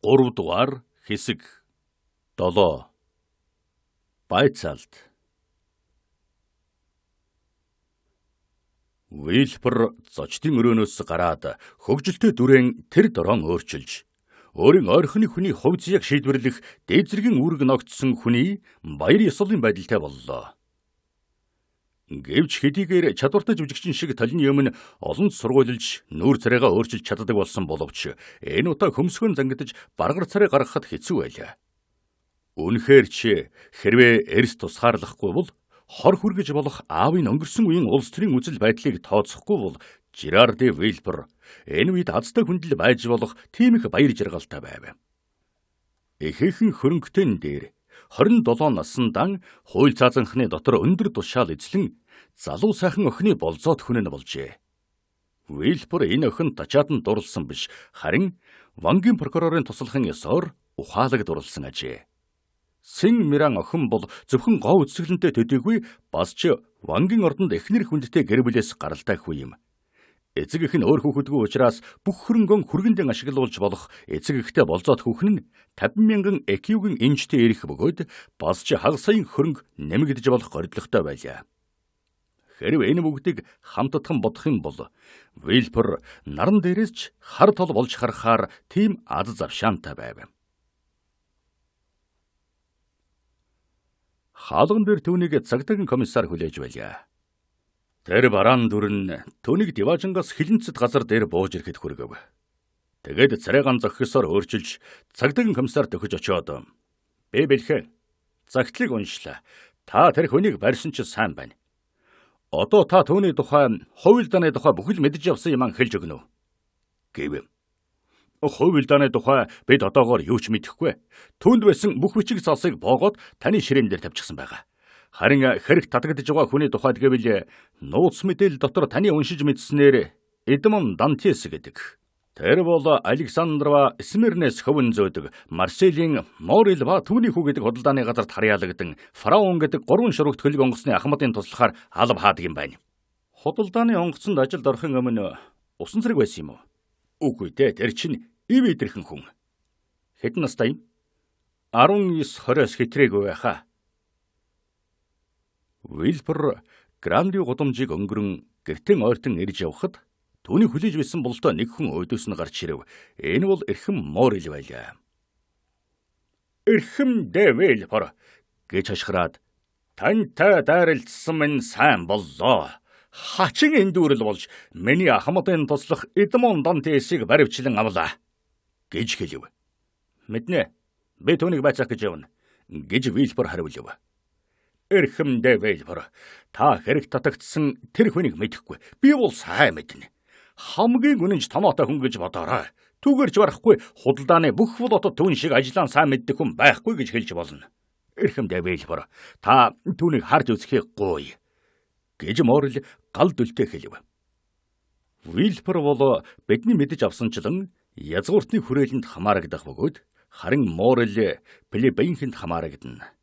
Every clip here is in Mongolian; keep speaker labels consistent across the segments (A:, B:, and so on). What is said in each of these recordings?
A: 3 дугаар хэсэг 7 Байцаалт Вильбер зочдын өрөөнөөс гараад хөгжилтэй дүрээн тэр дорон өөрчилж өөрийн ойрхоны хүний хувь заяаг шийдвэрлэх дээд зэргийн үүрэг ногдсон хүний баяр ёслолын байдалтай боллоо. Гэвч хэдийгээр чадвартай жүжигчин шиг талны өмнө олон сургуульж нүүр царайгаа өөрчилж чаддаг болсон боловч энэ удаа хөмсгөн зангидж баргар царай гаргахад хэцүү байлаа. Үнэхээр ч хэрвээ эрс тусгаарлахгүй бол хор хүргэж болох аавын өнгөрсөн үеийн улс төрийн үзэл байдлыг тооцохгүй бол Жерар де Вильбер энэ үед азтай хүндэл байж болох тийм их баяр жаргалтай байв. Ихээхэн хөрөнгөтэн дээр 27 насандан хууль цаазанхны дотор өндөр тушаал эзлэн залуу сайхан охины болзоот хүнэн болжээ. Вильбер энэ охин тачаатан дурлсан биш, харин Вангийн прокурорын туслахын ёсоор ухаалаг дурлсан ажээ. Син Миран охин бол зөвхөн гоо үсгэлэнтэй төдийгүй бас ч Вангийн ордонд эхнэр хүндтэй гэр бүлээс гаралтай хүү юм. Эцэг эх нь өөр хүүхэдгүй учраас бүх хөрөнгөн хүргэндэн ашиглуулж болох эцэг эхтэй болзоот хүүхэн нь 50,000 экюгийн энжтэй ирэх бөгөөд бас ч хагас саяын хөрөнгө нэмэгдэж болох гордлоготой байлаа. Хэрвээ энэ бүгдийг хамтдхан бодох юм бол Вильбер наран дээрээс ч хар тол болж харахаар тийм аз завшаантай байв. Хаалган дээр түүнийг цагдаагийн комиссар хүлээж байлаа. Тэр бараан дүрэн түүнийг диваажингаас хилэнцэд газар дээр бууж ирэхэд хүргэв. Тэгээд царайгаан зохисоор өөрчилж цагдаагийн комиссар төхөж очиод "Би бэлхэн. Загтлыг уншлаа. Та тэр хүнийг барьсан ч сайн байна. Одоо та түүний тухай, хувь дааны тухай бүхэл мэдж явсан юм хэлж өгнө үү?" гэв. "Хувь дааны тухай бид одоогоор юу ч мэдэхгүй. Түүнд байсан бүх бичиг цаасыг боогоод таны ширээн дээр тавьчихсан байгаа. Харин хэрэг татагдж байгаа хүний тухайд гэвэл нууц мэдээлэл дотор таны уншиж мэдснээр Эдмон Дантес гэдэг. Тэр бол Александрова Смирнес хөвөн зөөдөг Марселийн Морил ба түүний хүү гэдэг худалдааны газарт харьяалагдсан Фараон гэдэг 3 шургт хөлөг онгоцны Ахмадын туслахаар алав хаадаг юм байна. Худалдааны онгоцонд ажилд орохын өмнө усан цэрэг байсан юм уу?" "Үгүй дээ, тэр чинь ив идэрхэн хүн." "Хэдэн настай юм?" "19-20-с хэтрээгүй байхаа." Вильбер Гранди гудамжийг өнгөрөн гэртэн ойртон ирж явхад түүний хүлээж байсан бололтой нэг хүн өдөөс нь гарч ирэв. Энэ бол эрхэм Морил байлаа. "Эрхэм де Вильбер" гэж хашгираад "Тантай дайралтсан минь сайн боллоо. Хачин эндүүрэл болж миний Ахмадын туслах Эдмон Дантесийг баривчлан авлаа" гэж хэлв. "Мэднэ. Би түүнийг байцаах гэж явна" гэж Вильбер хариулв. "Эрхэм де Вильбер, та хэрэг татагдсан тэр хүнийг мэдэхгүй. Би бол сайн мэднэ. Хамгийн үнэнч томоотой хүн гэж бодоорой. Түүгээрч барахгүй худалдааны бүх болотод түүн шиг ажлаа сайн мэддэг хүн байхгүй гэж хэлж болно. Эрхэм де Вильбер, та түүнийг харж үзэхийг гуй" гэж Морил гал дүлтэй хэлв. Вильбер бол бидний мэдэж авсанчлан язгууртны хүрээлэнд хамаарагдах бөгөөд харин Морил плебейнхэнд хамаарагдана.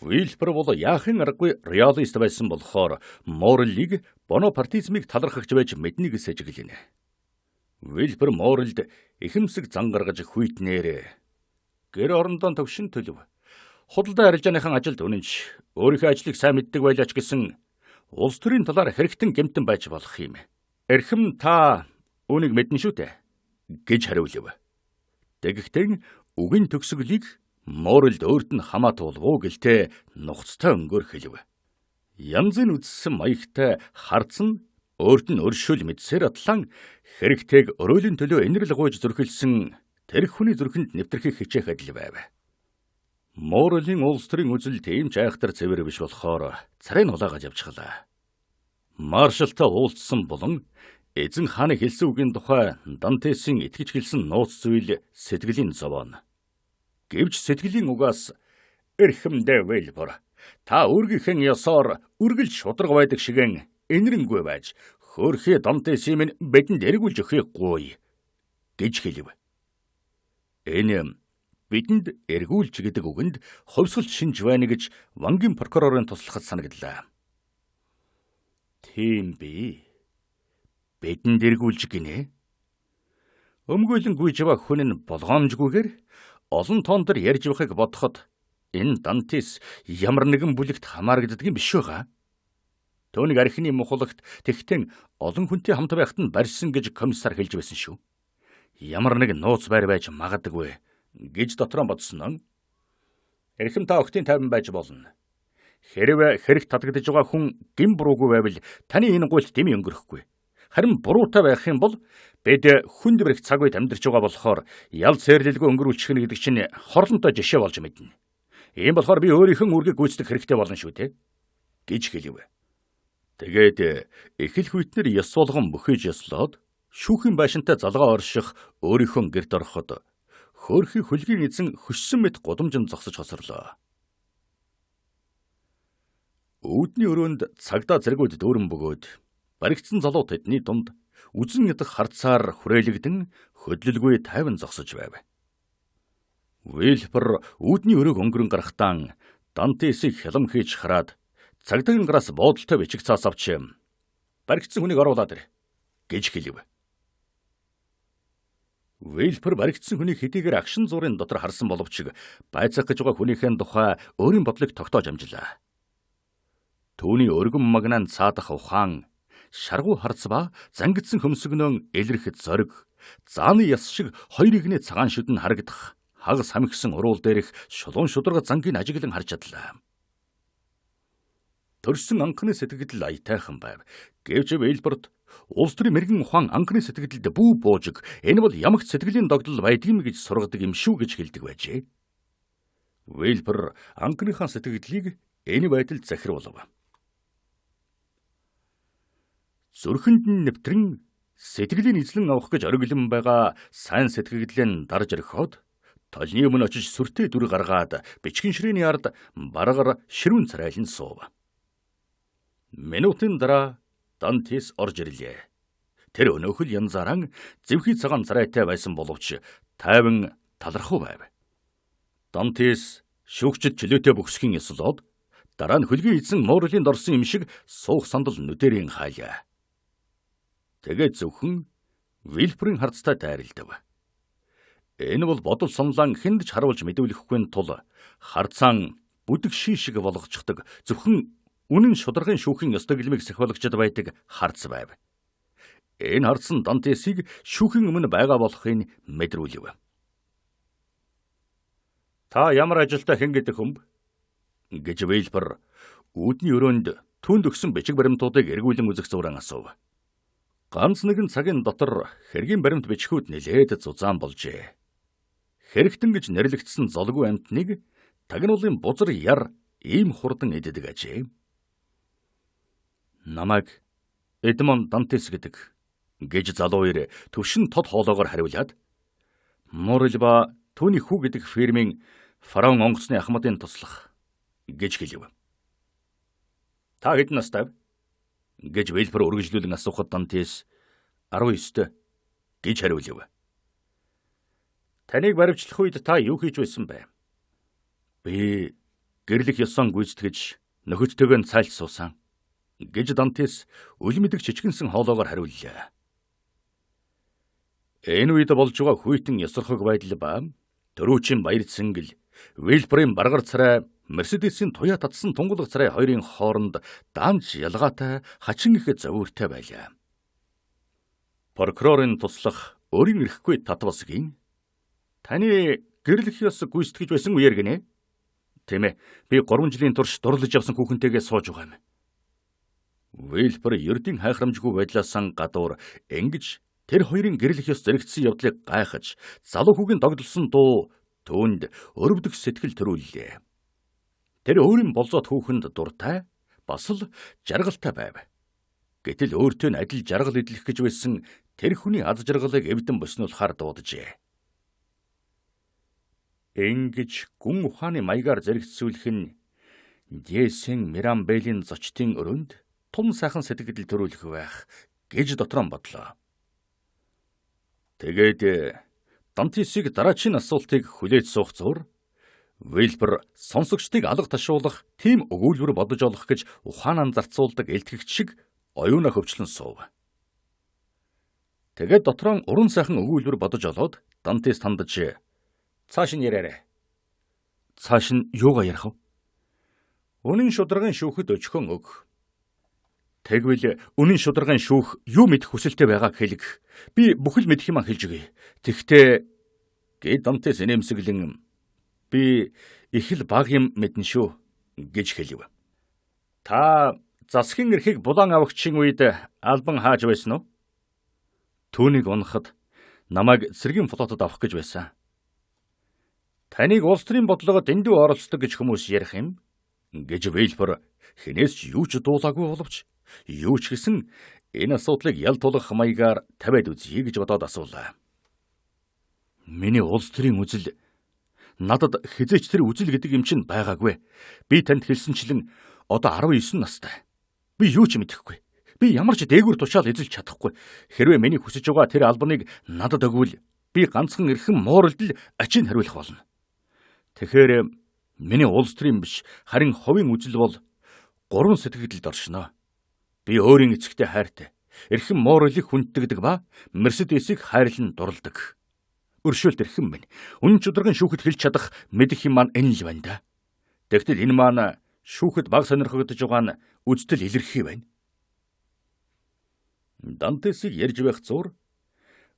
A: Вильбер бол яахын аргагүй реалист байсан болохоор Мориллийг бонапартизмыг талархагч байж мэднэ гэж сэжиглэнэ. Вильбер Морилд ихэмсэг зан гаргаж хүйтнээр гэр орондоо төвшин төлөв. Худалдаа арилжааныхан ажилд үнэнч өөрийнхөө ажлыг сайн мэддэг байлаач гэсэн улс төрийн талаар хэрэгтэн гэмтэн байж болох юм. "Эрхэм, та үүнийг мэднэ шүү дээ" гэж хариулв. Тэгэхдээ үгийн төгсгөлийг Морилд өөрт нь хамаатуулв гэлтэй нухацтай өнгөөр хэлв. Янзын үдссэн маягтай хардсан өөрт нь өршөөл мэдсээр атлан хэрэгтэйг өрөөлийн төлөө инэрл гуйж зүрхэлсэн тэр хүний зүрхэнд нэвтрэхийг хичээх адил байв. Морилийн улс төрийн үзэл тийм ч айхтар цэвэр биш болохоор царай нь улаагаад явчихлаа. Маршалтай уулзсан болон эзэн хааны хэлсэн үгийн тухай Дантесийн итгэж хэлсэн нууц зүйл сэтгэлийн зовоон. Гэвч сэтгэлийн угаас "Эрхэм де Вильбер, та өөргийнхээ ёсоор үргэлж шударга байдаг шигэн энэрэнгүй байж хөөрхий Дантесийн минь бидэнд эргүүлж өгөхийг гуй" гэж хэлв. Энэ "бидэнд эргүүлж" гэдэг үгэнд хувьсгалт шинж байна гэж Вангийн прокурорын туслахад санагдлаа. "Тийм бий. Бидэнд эргүүлж гинэ." Өмгөөлөн гүйж байгаа хүн нь болгоомжгүйгээр олон тоон дээр ярьж байхыг бодоход энэ Дантес ямар нэгэн бүлэгт хамаарагддаг юм биш байгаа. Төвнийг архины мухлагт тэгтэн олон хүнтэй хамт байхад нь барьсан гэж комиссар хэлж байсан шүү. Ямар нэг нууц байр байж магадгүй гэж дотроо бодсон. Эрхэм та охтын тайван байж болно. Хэрвээ хэрэг татагдж байгаа хүн гин буруугүй байвал таны энэ гуйлт дэмий өнгөрөхгүй. Харин буруутай байх юм бол бид хүнд бэрх цаг үед амьдарч байгаа болохоор ял цэрлэлгүй өнгөрүүлчих нь гэдэг чинь хорлонтой жишээ болж мэднэ. Ийм болохоор би өөрийнхөө үргийг гүйцэтгэх хэрэгтэй болно шүү дээ гэж хэлв. Тэгээд эхэл хүйтнэр ёс болгон мөхөж ёслоод шүүхийн байшинтай залгаа орших өөрийнхөө гэрт ороход хөөрхий хөлгийн эзэн хөссөн мэт гудамжинд зогсож хосорлоо. Үүдний өрөөнд цагдаа зэргүүд дүүрэн бөгөөд баригдсан залуу тэдний дунд үзэн ядах харцаар хүрээлэгдэн хөдлөлгүй тайван зогсож байв. Вильфер үүдний өрөөг өнгөрөн гарахтаа Дантесийг хялам хийж хараад цагдаагийн гараас буудалтай бичиг цаас авч баригдсан хүнийг оруулаад ир гэж хэлв. Вильфер баригдсан хүнийг хэдийгээр агшин зуурын дотор харсан боловч байцаах гэж байгаа хүнийхээ тухай өөрийн бодлыг тогтоож амжлаа. Түүний өргөн магнан цаадах ухаан, шаргуу харц ба зангидсан хөмсгнөн илэрхэд зориг, зааны яс шиг хоёр игний цагаан шүдэн харагдах, хагас хамигсан уруул дээрх шулуун шударга зангийг ажиглан харж чадлаа. Төрсөн анхны сэтгэл аятайхан байв. Гэвч Вильберт улс төрийн мэрэгэн ухаан анхны сэтгэлд бүү буужиг, энэ бол ямагт сэтгэлийн догдол байдгийм гэж сургадаг юм шүү гэж хэлдэг байжээ. Вильбер анхныхаа сэтгэлийг энэ байдалд захируулв. Зүрхэнд нь нэвтрэн сэтгэлийн эзлэн авах гэж ориглон байгаа сайн сэтгэгдлэн дарж орхиод толны өмнө очиж сүртэй дүр гаргаад бичгэн ширээний ард баргаар ширүүн царайлан суув. Минутын дараа Дантес орж ирлээ. Тэр өнөөхөл янзааран зэвхий цагаан царайтай байсан боловч тайван талархуу байв. Дантес шүүгчд чөлөөтэй бөхсхийн ёслоод дараа нь хөлгийн эзэн муурлын дорсон юм шиг суух сандал нүдэрийн хаалаа. Тэгээд зөвхөн Вильферийн харцтай дайралдав. Энэ бол бодол сонлон хэнд ч харуулж мэдүүлэхгүй тул харцаан бүдэг ший шиг болгочдөг зөвхөн үнэн шударгын шүүхийн ёстой гэлмийг сахиулагчд байдаг харц байв. Энэ харц нь Дантесийг шүүхийн өмнө байгаа болохыг мэдрүүлв. Та ямар ажилтай хэн гэдэг хүмб? Гэж Вильфер үүдний өрөөнд түүнд өгсөн бичиг баримтуудыг эргүүлэн үзэх зуран асуув. Ганц нэгэн цагийн дотор хэргийн баримт бичгүүд нэлээд зузаан болжээ. Хэрэгтэн гэж нэрлэгдсэн золгүй амьтныг тагнуулын бузар яр ийм хурдан иддэг ажээ. Намайг Эдмон Дантес гэдэг гэж залуу ир төвшин тод хоолоогоор хариулаад Морл ба түүний хүү гэдэг фирмийн фараон онгоцны ахмадын туслах гэж хэлв. Та хэдэн настай вэ? Гэж Вильфер үргэлжлүүлэн асуухад Дантес 19 гэж хариулв. Таныг баривчлах үед та юу хийж байсан бэ? Би гэрлэх ёсон гүйцэтгэж нөхөдтэйгөө цайлт суусан гэж Дантес үлмэдэг чичгэнсэн хоолоогоор хариуллаа. Энэ үед болж байгаа хүйтэн ёсорхог байдал ба төрүүчийн баяр цэнгэл Вильферийн баргар царай Мерседесийн туяа татсан тунгалаг царай хоёрын хооронд даанч ялгаатай хачин их завууртай байлаа. Прокурорын туслах өөрийн ирэхгүй татвасгийн таны гэрлэх ёс гүйцэтгэж байсан үеэр гинэ. Тийм ээ, би 3 жилийн турш дурлаж явсан хүүхэнтэйгээ сууж байгаа юм. Вильфер ердийн хайхрамжгүй байдлаас гадуур ингэж тэр хоёрын гэрлэх ёс зэрэгцсэн явдлыг гайхаж залуу хүүгийн догдолсон дуу түүнд өрөвдөх сэтгэл төрүүллээ. Тэр өөрийн болзоод хүүхэнд дуртай бас л жаргалтай байв. Гэтэл өөртөө нь адил жаргал идэх гэж байсан тэр хүний аз жаргалыг эвдэн боснуулахаар дууджээ. Ингэж гүн ухааны маягаар зэрэгцүүлэх нь Дээсэн Мирамбелийн зочдын өрөөнд тун сайхан сэтгэл төрүүлэх байх гэж дотроо бодлоо. Тэгээд Дантесийг дараачийн асуултыг хүлээж суух зур Вильфер сонсогчдыг алга ташуулах тийм өгүүлбэр бодож олох гэж ухаанаа зарцуулдаг элтгэгч шиг оюунаа хөвчлөн суув. Тэгээд дотроо уран сайхан өгүүлбэр бодож олоод Дантес тандаж цааш нь яриарай. Цааш нь юугаа ярих вэ? Үнэн шударгын шүүхэд өчхөн өг. Тэгвэл үнэн шударгын шүүх юу мэдэх хүсэлтэй байгааг хэлэх. Би бүхэл мэдэх юм хэлж өгье. Тэгтээ гээд Дантес нэмсэглэн би их л баг юм мэднэ шүү гэж хэлв. Та засгийн эрхийг булан авагчийн үед албан хааж байсан уу? Түүнийг унахад намайг цэргийн флотод авах гэж байсан. Таныг улс төрийн бодлогод дэндүү оролцдог гэж хүмүүс ярих юм гэж Вейлпер хинээс ч юу ч дуулаагүй боловч юу ч гэсэн энэ асуудлыг ял тулах маягаар тавиад үзье гэж бодоод асуулаа. Миний улс төрийн үзэл надад хизээч тэр үзэл гэдэг юм чинь байгаагүй. Би танд хэлсэнчлэн одоо 19 настай. Би юу ч мэдэхгүй. Би ямар ч дээгүүр тушаал эзэлж чадахгүй. Хэрвээ миний хүсэж байгаа тэр албаныг надад өгвөл би ганцхан эрхэм мооролд ачийг хариулах болно. Тэгэхээр миний улс төрийн биш харин ховын үзэл бол 3 сэтгэлд оршино. Би өөрийн эцэгтэй хайртай, эрхэм мооролыг хүнддэг ба Мерседесийг хайрлан дурладаг. Өршөөлт эрхэм минь, үнэн чударгын шүүхэд хэлж чадах мэдэх юм маань энэ л байна да. Тэгтэл энэ маань шүүхэд баг сонирхогдож байгаа нь үздэл илэрхий байна. Дантесийг ярьж байх зур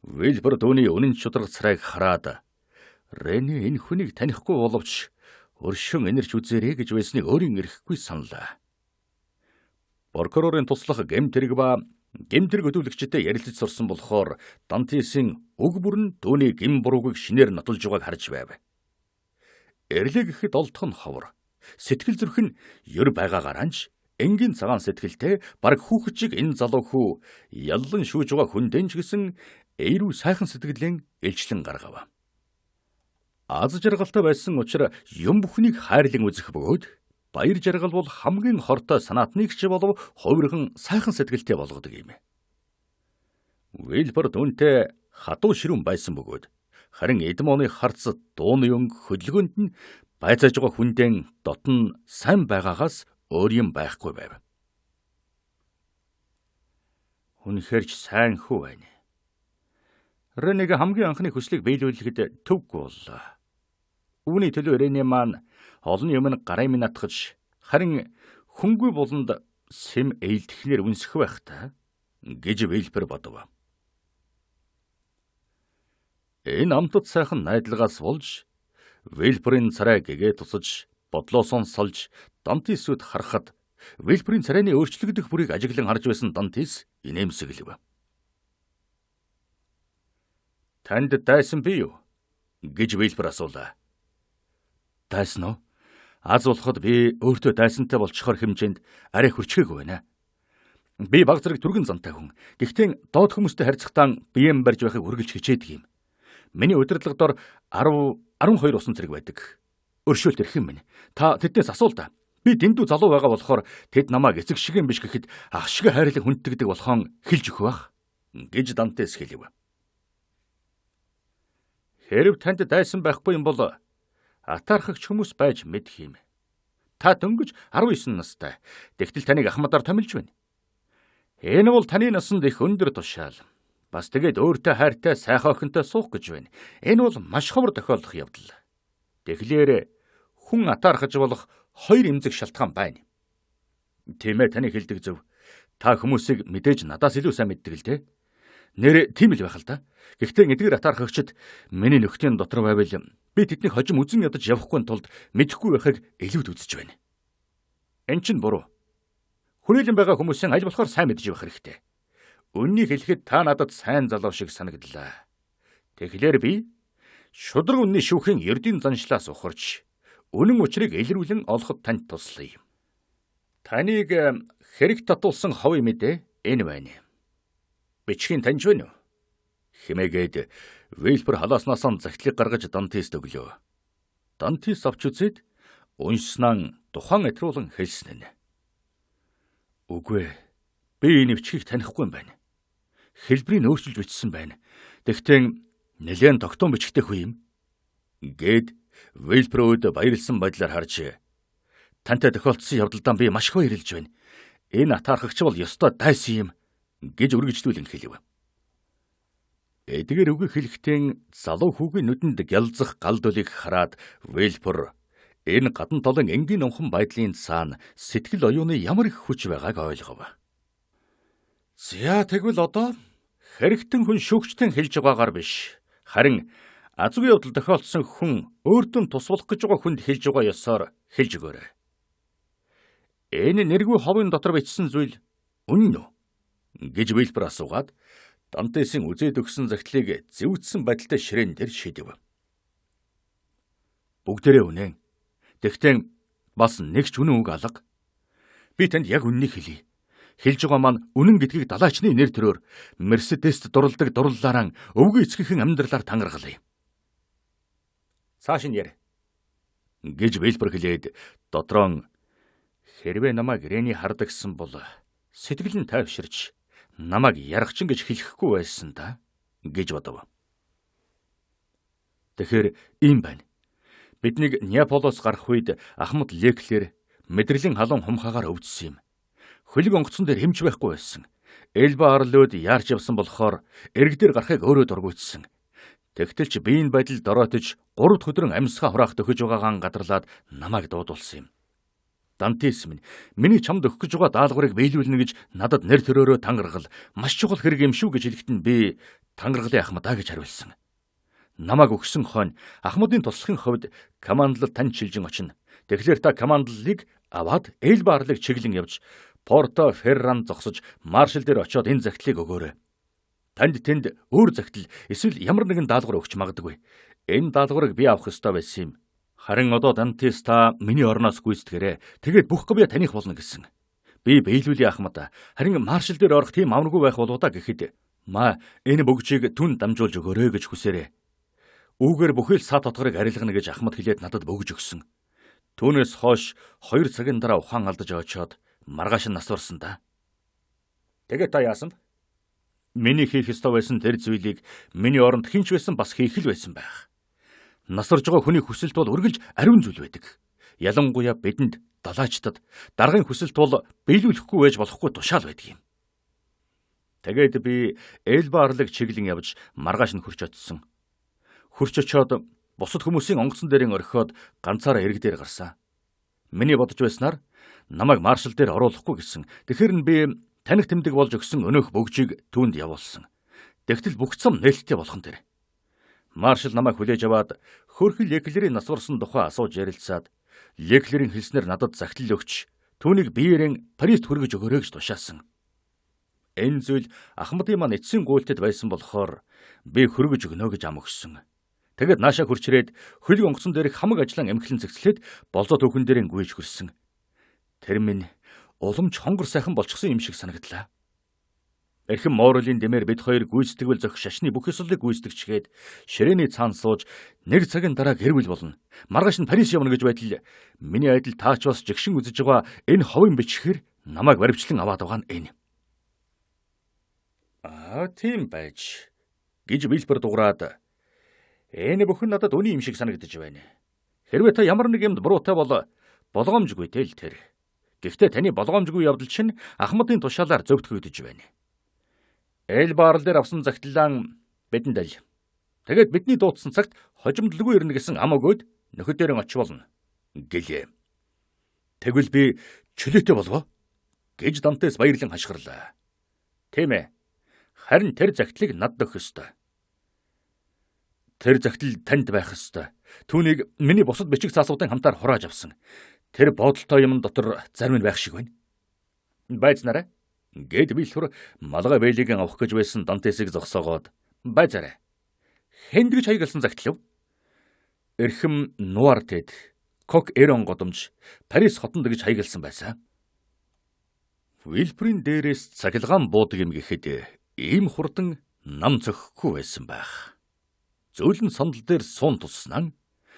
A: Вейлпер түүний үнэн чударга царайг хараад Рене энэ хүнийг танихгүй боловч өршөн энерч үзээрэй гэж байсныг өөрийн эрхгүй саналаа. Прокурорын туслах гэмтэрэг ба гэмтэрэг хөдөлгөгчтэй ярилцаж сурсан болохоор Дантесийн өг бүр нь түүний гим буруугийг шинээр нотолж байгааг харж байв. Эрлэг гэхэд олдох нь ховор. Сэтгэл зүрх нь ёр байгаагааранч энгийн цагаан сэтгэлтэй бараг хүүхэд шиг энэ залуу хүү яллан шүүж байгаа хүндэн ч гэсэн эерүү сайхан сэтгэлийн элчлэн гаргав. Аз жаргалтай байсан учраас юм бүхнийг хайрлан үзэх бөгөөд баяр жаргал бол хамгийн хортой санаатныг ч болов хувирхан сайхан сэтгэлтэй болгодог юм. Вейлпер түүнтэй хадуу ширүүн байсан бөгөөд харин Эдмоны харц дууны өнгө хөдөлгөөнд нь байцааж байгаа хүндэн дотн сайн байгаагаас өөр юм байхгүй байв. Үнэхээр ч сайн хүү байна. Ренег хамгийн анхны хүслийг биелүүлэхэд төвгүй боллоо. Үүний төлөө Рене маань олон юмны гараа минь атгаж харин хөнгүй болонд сэм ээлдэхнэр үнсэх байх та гэж Вейлпер бодов. Энэ амтд сайхан найдлагаас болж Вейлперийн царай гэгээ тусаж бодлоосоо сольж Дантесүүд харахад Вейлперийн царайны өөрчлөгдөх бүрийг ажиглан харж байсан Дантес инээмсэглэв. Танд дайсан бий юу гэж Вейлпер асуулаа. Дайсан уу? Аз болоход би өөртөө дайсантай болчихоор хэмжээнд арай хурцгээгүй байна. Би баг зэрэг түргэн зантай хүн. Гэхдээ доод хүмүүстэй харьцахтаа биеэм барьж байхыг үргэлж хичээдэг юм. Миний удирдлагадор 12 усан зэрэг байдаг. Өршөөлт эрхэм минь. Та тэднээс асуул да. Би дэндүү залуу байгаа болохоор тэд намайг эцэг шиг юм биш гэхэд ах шиг хайрлан хүнддэг болохон хэлж өгөх байх гэж Дантес хэлв. Хэрв танд дайсан байхгүй юм бол атаархагч хүмүүс байж мэдэх юм. Та дөнгөж 19 настай. Тэгтэл таныг ахмадаар томилж байна. Энэ бол таны насанд их өндөр тушаал. Бас тэгээд өөртөө хайртай сайхан охинтой суух гэж байна. Энэ бол маш ховор тохиолдох явдал. Тэгэхээр хүн атаархаж болох 2 эмзэг шалтгаан байна. Тиймээ таны хэлдэг зөв. Та хүмүүсийг мэдээж надаас илүү сайн мэддэг л дээ. Нэр тийм л байх л да. Гэхдээ эдгээр атаархагчид миний нөхдийн дотор байвал би тэднийг хожим үзэн ядаж явахгүй тулд мэдэхгүй байхыг илүүд үзэж байна. Энд чинь буруу. Хүрээлэн байгаа хүмүүсийн аль болохоор сайн мэдж явах хэрэгтэй. Үннийг хэлэхэд та надад сайн залуу шиг санагдлаа. Тэгэхээр би шудраг үнний шүүхийн ердийн заншлаас ухарч үнэн учрыг илрүүлэн олоход танд туслая. Таныг хэрэг татуулсан ховь мэдээ энэ байна. Бичгийн таньж байна уу? Хэмээгээд Вейлпер халааснаас захидлыг гаргаж Дантест өглөө. Дантес авч үзээд уншснаа тухайн атруулан хэлсэн нь. Үгүй, би энэ бичгийг танихгүй юм байна. Хэлбэрийг өөрчилж бичсэн байна. Тэгтээ нэлээд тогтоон бичгтэй хүү юм. Гээд Вейлперүүд баярлсан байдлаар харж тантай тохиолдсон явдалдаа би маш их баярлж байна. Энэ атаархагч бол ёстой дайсан юм гэж үргэлжлүүлэн хэлв. Эдгээр үгийг хэлэхдээ залуу хүүгийн нүдэнд гялзах галдуулыг хараад Вильбур энэ гадна толон энгийн номхон байдлын цаана сэтгэл оюуны ямар их хүч байгааг ойлгов. За тэгвэл одоо хэрэгтэн хүн шүүгчтэн хэлж байгаагаар биш, харин азгүй явдал тохиолдсон хүн өөртөө тусвалах гэж байгаа хүнд хэлж байгаа ёсоор хэлж өгөөрэй. Энэ нэргүй ховын дотор бичсэн зүйл үнэн үү? Гэж Вильбур асуугаад Дантесийн үзээд өгсөн загтлыг зэвдсэн байдалтай ширээн дээр шидэв. Бүгдээрээ үнэн. Тэгтээ бас нэг ч үнэн үг алга. Би танд яг үннийг хэлье. Хэлж байгаа маань үнэн гэдгийг далайчны нэр төрөөр Мерседест дурладаг дурлалаараа өвгөө эцгийнхэн амьдралаар тангаргалъя. Цааш нь яар. Гэж Вильбур хэлээд дотроо хэрвээ намайг Рене хардагсан бол сэтгэл нь тайвширч намайг яргачин гэж хэлэхгүй байсан да гэж бодов. Тэгэхээр ийм байна. Биднийг Неаполоос гарах үед Ахмад Леклер мэдрэлийн халуун хумхаагаар өвдсөн юм. Хөлөг онгоцон дээр хэмж байхгүй байсан. Элба арлууд яарч явсан болохоор эрг дээр гарахыг өөрөө дургуйтсан. Тэгтэл ч биеийн байдал дороотож 3 дахь өдрөн амьсгаа хураах төхөж байгаагаан гадарлаад намайг дуудулсан юм. Дантес минь миний чамд өгөх гэж байгаа даалгаврыг биелүүлнэ гэж надад нэр төрөөрөө тангаргал маш чухал хэрэг юм шүү гэж хэлэхэд нь би тангаргалын Ахмадаа гэж хариулсан. Намайг өгсөн хойно Ахмадын туслахын хувьд командлал тань шилжин очино. Тэгэхээр та командлалыг аваад Элба арлыг чиглэн явж Порто Ферран зогсож маршал дээр очиод энэ загтлыг өгөөрэй. Танд тэнд өөр загтал эсвэл ямар нэгэн даалгавар өгч магадгүй. Энэ даалгаврыг би авах ёстой байсан юм. Харин одоо Дантес та миний орноос гүйцэтгэрэй. Тэгээд бүх гавья таних болно гэсэн. Би биелүүлээ Ахмад. Харин маршал дээр орох тийм амаргүй байх болоо та гэхэд энэ бөгжийг түн дамжуулж өгөөрэй гэж хүсээрэй. Үүгээр бүхэл сат тодгорыг арилгана гэж Ахмад хэлээд надад бөгж өгсөн. Түүнээс хойш 2 цагийн дараа ухаан алдаж очиод маргааш нь насварсан да. Тэгээд та яасан? Миний хийх ёстой байсан тэр зүйлийг миний оронд хинч байсан бас хийх л байсан байх. Насарж байгаа хүний хүсэлт бол үргэлж ариун зүйл байдаг. Ялангуяа бидэнд далайчдад даргын хүсэлт бол биелүүлэхгүй байж болохгүй тушаал байдаг юм. Тэгээд би Элба арлыг чиглэн явж маргааш нь хурч очсон. Хурч очиод бусад хүмүүсийн онгоцон дээрээ орхиод ганцаараа эрг дээр гарсан. Миний бодож байснаар намайг маршал дээр оруулахгүй гэсэн. Тэгэхээр нь би таних тэмдэг болж өгсөн өнөөх бөгжийг түүнд явуулсан. Тэгтэл бүх зам нээлттэй болох нь тэр. Маршал намайг хүлээж аваад хөрхи Леклерийн насварсан тухай асууж ярилцаад Леклерийн хэлснээр надад загтал өгч түүнийг биеэрэн Парист хүргэж өгөөрэй гэж тушаасан. Энэ зүйл Ахмадын маань эцсийн гуйлтад байсан болохоор би хүргэж өгнө гэж ам өгсөн. Тэгэд наашаа хурчрээд хөлөг онгоцон дээрх хамаг ажлан эмхлэн зэгцлээд болзоо түүхэн дээрээ гүйж хөрсөн. Тэр минь уламж хонгор сайхан болчихсон юм шиг санагдлаа. Эрхэм Моролын дэмээр бид хоёр гүйцэтгэл зөх шашны бүх ёслолыг гүйцэтгэжгээд ширээний цаан сууж нэг цагийн дараа гэрвэл болно. Маргааш нь Парис явна гэж байтал миний айдал таач бас жигшин үзэж байгаа энэ ховын бичгээр намайг баривчлан аваад байгаа нь энэ. Тийм байж гэж Вильбур дуурайд. Энэ бүхэн надад үний юм шиг санагдаж байна. Хэрвээ та ямар нэг юмд буруутай бол болгоомжгүй тэл тэр. Гэхдээ таны болгоомжгүй явдал чинь Ахмадын тушаалаар зөвтгөгдөж байна. Элба арал дээр авсан загтлаа бидэнд аль. Тэгээд бидний дуудсан цагт хожимдлгүй ирнэ гэсэн ам өгөөд нөхөд дээр очив болно гэлээ. Тэгвэл би чөлөөтэй болов гэж Дантес баярлан хашгирлаа. Тийм ээ. Харин тэр загтлыг надад өгөх ёстой. Тэр загтал танд байх ёстой. Түүнийг миний бусад бичиг цаасуудын хамтаар хурааж авсан. Тэр бодолтой юм дотор зарим нь байх шиг байна. Байцнараа гэд Вильбур малгай бэлийг авах гэж байсан Дантесийг зогсоогоод байцаарай. Хэнд гэж хаягалсан загтлав. Эрхэм Нуартед Кок Эрон годомж Парис хотонд гэж хаягалсан байсан. Вильбурын дээрээс цахилгаан буудаг юм гэхэд ийм хурдан нам цохихгүй байсан байх. Зөөлөн сандал дээр суун туснаа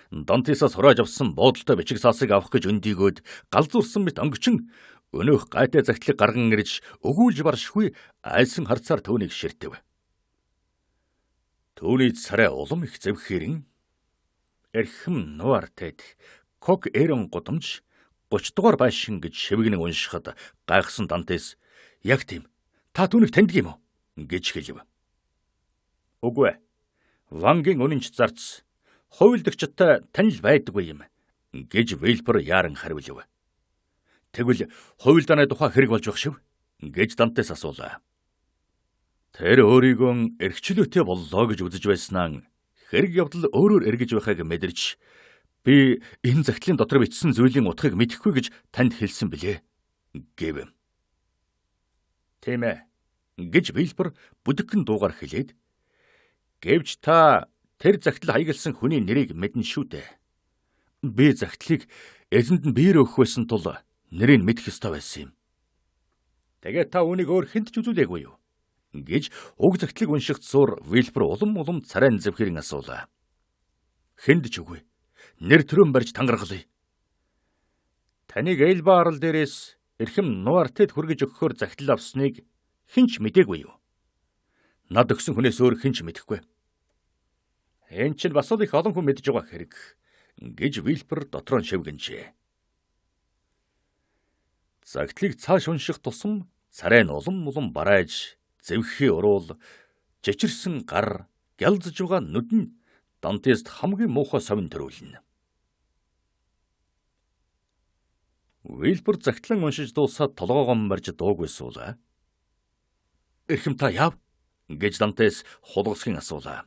A: Дантесаас хурааж авсан буудалтай бичиг цаасыг авах гэж өндийгөөд галзуурсан мэт онгичин өнөөх гайтай загтлыг гарган ирж өгүүлж баршгүй айсан харцаар түүнийг ширтэв. Түүний царай улам их зэвхэрэн эрхэм Нуартед Кок Эрон годомж 30 дугаар байшин гэж шивгнэн уншихад гайхсан Дантес яг тийм та түүнийг таньдаг юм уу гэж хэлв. Үгүй. Вангийн үнэнч зарц хувилдагчтай танил байдаггүй юм гэж Вильбер яаран хариулв. Тэгвэл хувилдааны тухай хэрэг болж байх шив гэж Дантес асуулаа. Тэр өөрийгөө эрхчлөөтэй боллоо гэж үзэж байснаа хэрэг явдал өөрөөр эргэж байхыг мэдэрч би энэ загтлын дотор бичсэн зүйлийн утгыг мэдэхгүй гэж танд хэлсэн билээ гэв. Тийм ээ гэж Вильбер бүдэгхэн дуугаар хэлээд гэвч та тэр загтал хаягалсан хүний нэрийг мэднэ шүү дээ. Би загтлыг эзэнд нь биеэр өгөх байсан тул нэрийг мэдэх ёстой байсан юм. Тэгээд та үүнийг өөр хэнд ч үзүүлээгүй юу? Гэж уг загтлыг уншигт зур Вильбер улам царайн зэвхэрийн асуулаа. Хэнд ч үгүй. Нэр төрөн барьж тангаргалъя. Таныг Эльба арал дээрээс эрхэм Нуартэд хүргэж өгөхөөр загтал авсныг хинч мэдээгүй юу? Над өгсөн хүнээс өөр хинч мэдэхгүй. Энэ чинь бас л их олон хүн мэдж байгаа хэрэг гэж Вильбер дотроо шивгэнжээ. Загтлыг цааш унших тусам царайн улам барааж зэвхий уруул жичирсэн гар гялзж байгаа нүд нь Дантест хамгийн муухай совин төрүүлнэ. Вильбер загтлан уншиж дуусаад толгоогоо марж дуугүй суулаа. Эрхэм та яав гэж Дантес хулгасхийн асуулаа.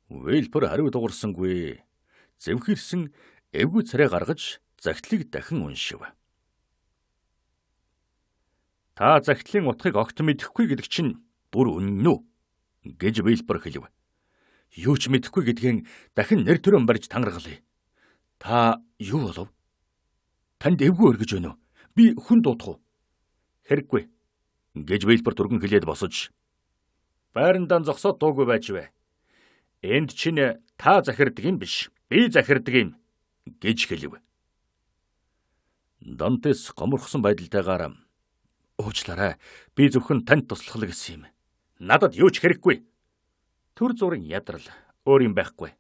A: Вильбер хариу дуурсангүй зэвхэрсэн эвгүй царай гаргаж загтлыг дахин уншив. Та загтлын утгыг огт мэдэхгүй гэдэг чинь бүр үнэн үү гэж Вильбер хэлв. Юу ч мэдэхгүй гэдгийг дахин нэр төрөн барьж тангаргалъя. Та юу болов? Танд эвгүй өргөж байна уу? Би хүн дуудах уу? Хэрэггүй гэж Вильбер түргэн хэлээд босож байрандаа зогсоод дуугүй байж вэ. Энд чинь та захирдаг юм биш. Би захирдаг юм гэж хэлв. Дантес гоморхсон байдалтайгаар уучлаарай. Би зөвхөн танд туслах л гэсэн юм. Надад юу ч хэрэггүй. Төр зурын ядрал өөр юм байхгүй.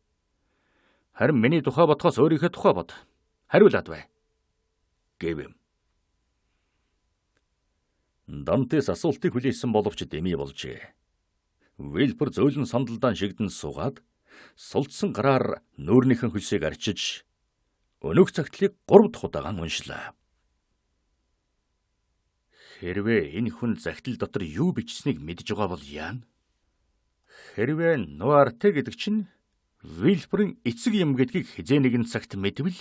A: Харин миний тухай бодхоос өөрийнхөө тухай бод. Хариулаад бай. Гэв. Дантес асуултыг хүлээсэн боловч дэмий болжээ. Вильбер зөөлөн сандалдаан шигдэн суугаад сулдсан гараар нүүрнийхэн хөлсийг арчиж өнөөх цагтлыг 3 дахь удаан уншлаа. Хэрвээ энэ хүн загтал дотор юу бичсэнийг мэдж байгаа бол яана? Хэрвээ Нуарте гэдэг чинь Вильберийн эцэг юм гэдгийг хизээ нэгэн цагт мэдвэл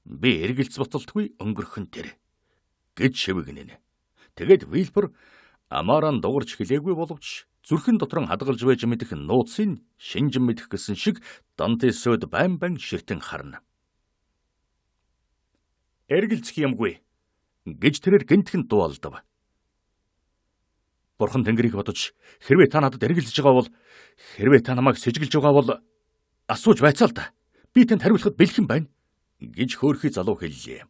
A: би эргэлз ботолтгүй өнгөрхөн тэр гэж шивгэнэ. Тэгээд Вильбер амааран дуурч хэлээгүй боловч зүрхэн дотрон хадгалж байж мэдэх нууцыг шинжин мэдэх гэсэн шиг Дантесөд байн ширтэн харна. Эргэлзэх юмгүй гэж тэрээр гинтхэн дуулдав. Бурхан Тэнгэрийг бодож хэрвээ та надад эргэлзэж байгаа бол хэрвээ та намайг сэжиглэж байгаа бол асууж байцаа л да. Би танд хариулахад бэлхэн байна гэж хөөрхий залуу хэллээ.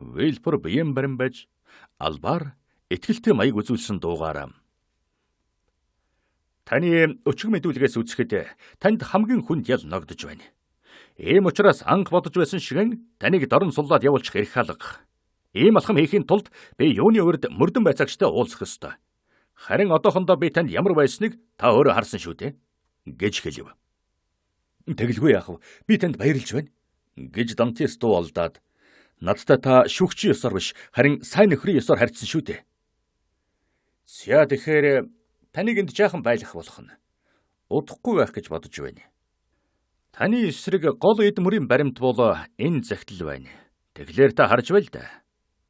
A: Вильбер биеэн барин байж албаар итгэлтэй маяг үзүүлсэн дуугаараа таны өчиг мэдүүлгээс үзэхэд танд хамгийн хүнд ял ногдож байна. Ийм учраас анх бодож байсан шиг таныг дорн суллаад явуулчих эрх алга. Ийм алхам хийхийн тулд би юуны урд мөрдөн байцаагчтай уулзах ёстой. Харин одоохондоо би танд ямар байсныг та өөрөө харсан шүү дээ гэж хэлв. Тэгэлгүй яах вэ? Би танд баярлж байна гэж Дантес дуулдаад надтай та шүүгчийн ёсоор биш харин сайн нөхрийн ёсоор харьцсан шүү дээ. Зя тэгэхээр таныг энд жаахан байлгах болох нь. Удахгүй байх гэж бодож байна. Таны эсрэг гол эд мөрийн баримт бол энэ загтал байна. Тэгэхээр та харж байл да.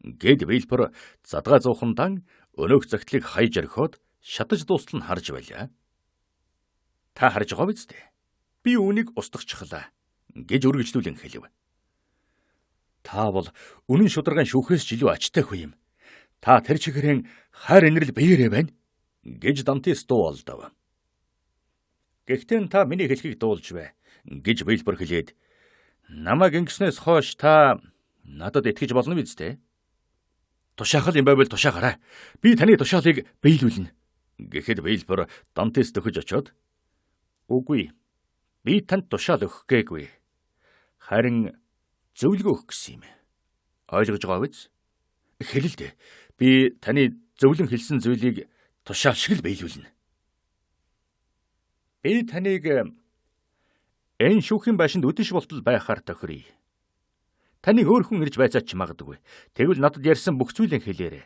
A: Гэд Вильбер задгаа зуухандан өнөөх загтлыг хайж орхиод шатаж дуустал нь харж байлаа. Та харж байгаа биз дээ? Би үүнийг устгахчихлаа гэж үргэлжлүүлэн хэлв. Та бол үнэн шударгаан шүүхээс ч илүү ачтай хүн юм. Та тэр чигээрэн хайр инрэл биеэрээ байна гэж Дантес дуулдав. Гэхдээ та миний хэлхийг дуулж бай гэж Вильбер хэлээд намайг ингэснээс хойш та надад итгэж болно биз дээ? Тушаахал юм байвал тушаагаарай. Би таны тушаалыг биелүүлнэ. Гэхэд Вильбер Дантес төхөж очоод үгүй. Би танд тушаал өгөх гээгүй. Харин зөвлөгөө өгөх гэсэн юм. Ойлгож байгаа биз? Хэлэлдэ. Би таны зөвлөн хэлсэн зүйлийг тушаал шиг л биелүүлнэ. Би таныг энэ шүүхийн байшинд үдэш болтол байхаар тохиръя. Таныг өөр хүн ирж байцаач магадгүй. Тэгвэл надад ярьсан бүх зүйлийг хэлээрэй.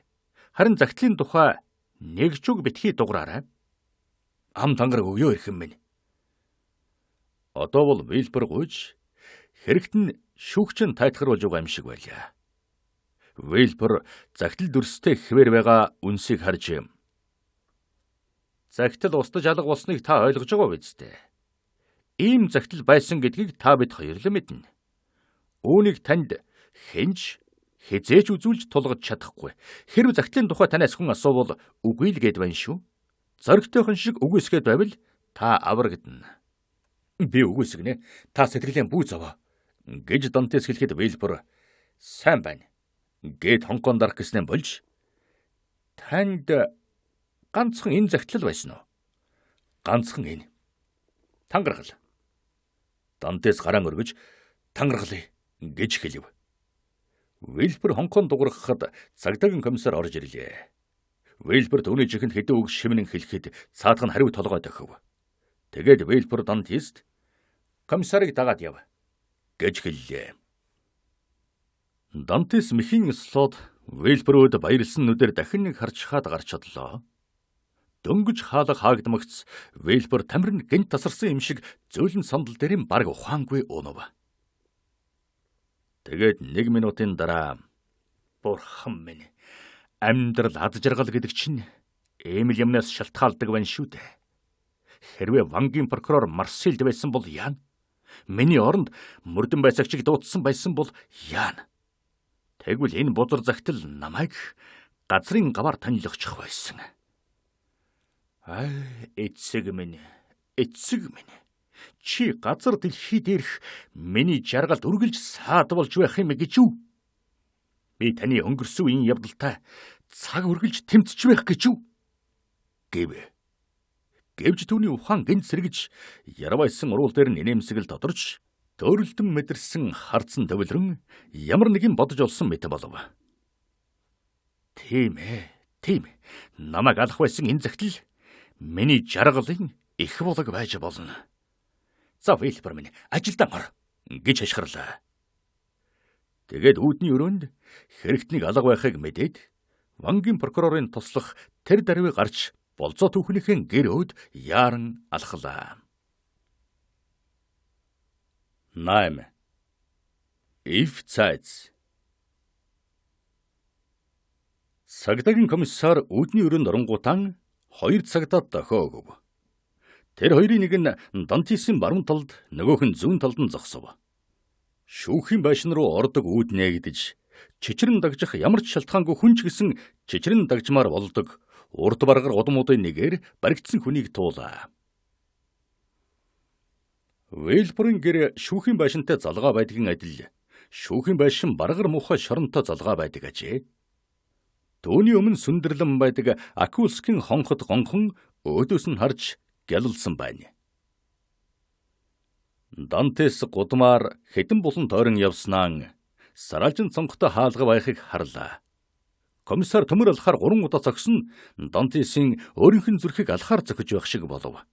A: Харин загтлын тухай нэг ч үг битгий дуграарай. Ам тангараг өгөө ирхэн минь. Одоо бол Вильбер гуйж хэрэгт нь шүүгчэн тайтгаруулж байгаа юм шиг байлаа. Вильбер загтал дүрстэй хэвээр байгаа үнсийг харж загтал устж алга болсныг та ойлгож байгаа биз дээ. Ийм загтал байсан гэдгийг та бид хоёр л мэднэ. Үүнийг танд хинж хизээж үзүүлж тулгаж чадахгүй. Хэрв загтлын тухай танаас хүн асуувал үгүй л гээд байна шүү. Зоригтойхон шиг үгүйсгээд байвал та аврагдана. Би үгүйсгэнэ. Та сэтгэлийн бүү зовоо. Гэж Дантес хэлэхэд Вильбер сайн байна. Гээд хонкон дарах гэснээр болж танд ганцхан энэ загтлал байсан уу? Ганцхан энэ. Тангаргал. Дантес гараан өргөж тангаргалыг гэж хэлв. Вильбер хонкон дуурахад цагдаагийн комиссар орж ирлээ. Вильбер түүний чихэнд хэдэн үг шимнэн хэлэхэд цаадах нь хариу толгой тохив. Тэгээд Вильбер Дантест комиссарыг дагаад яв гэж хэллээ. Дантес мэхийн слоод Вильберүүд баярлсан нүдээр дахин нэг харж хаад гарч чадлаа. Дөнгөж хаалга хаагдмагц Вильбер тамир нь гэнт тасарсан юм шиг зөөлөн сандал дээр баг ухаангүй унав. Тэгээд 1 минутын дараа бурхан минь, амьдрал ад жаргал гэдэг чинь ийм л юмнаас шалтгаалдаг байна шүү дээ. Хэрвээ Вангийн прокурор Марсельд байсан бол яана? Миний оронд мөрдөн байцаагчийг дуудсан байсан бол яана? Тэгвэл энэ бузар загтал намайг газрын гаваар танилцчих байсан. Эцэг минь, эцэг минь. Чи газар дэлхий дээрх миний жаргалд үргэлж саад болж байх юм гэж юу? Би таны өнгөрсөн үеийн явдалтай цаг үргэлж тэмцэж байх гэж юу? Гэвч түүний ухаан гэнт сэргэж ярвайсан уруул дээр нь инээмсэгэл тодорч төөрөлдөн мэдэрсэн харцсан төвлөрөн ямар нэгэн бодож олсон мэт болов. Тийм ээ. Намайг алах байсан энэ загтал миний жаргалын их болог байж болно. За Вильбер минь ажилдаа мар гэж хашгирлаа. Тэгээд үүдний өрөөнд хэрэгтнийг алга байхыг мэдээд Вангийн прокурорын туслах тэр даруй гарч болзоо түүхнийхэн гэр өөд яаран алхлаа. 8. Ивцайц. Цагдаагийн комиссар үүдний өрөөнд оронгуутан 2 цагдаад дохио өгөв. Тэр хоёрын нэг нь Дантесийн баруун талд, нөгөөх нь зүүн талд нь зогсов. Шүүхийн байшин руу ордог үүд нээгдэж, чичрэн дагжих ямар ч шалтгаангүй хүн ч гэсэн чичрэн дагжмаар болдог урд баргар удамуудын нэгээр баригдсан хүнийг туулаа. Вильберийн гэр шүүхийн байшинтай залгаа байдгийн адил шүүхийн байшин баргар муухай шоронтой залгаа байдаг ажээ. Төвний өмнө сүндэрлэн байдаг Акулскийн хонхот гонхон өөдөөс нь харж гялалсан байна. Дантес гудмаар хэдэн булан тойрон явснаа сараажин цонхтой хаалга байхыг харлаа. Комиссар төмөр алхаар 3 удаа зогсон Дантесийн өөрийнх нь зүрхийг алхаар зохиж байх шиг болов.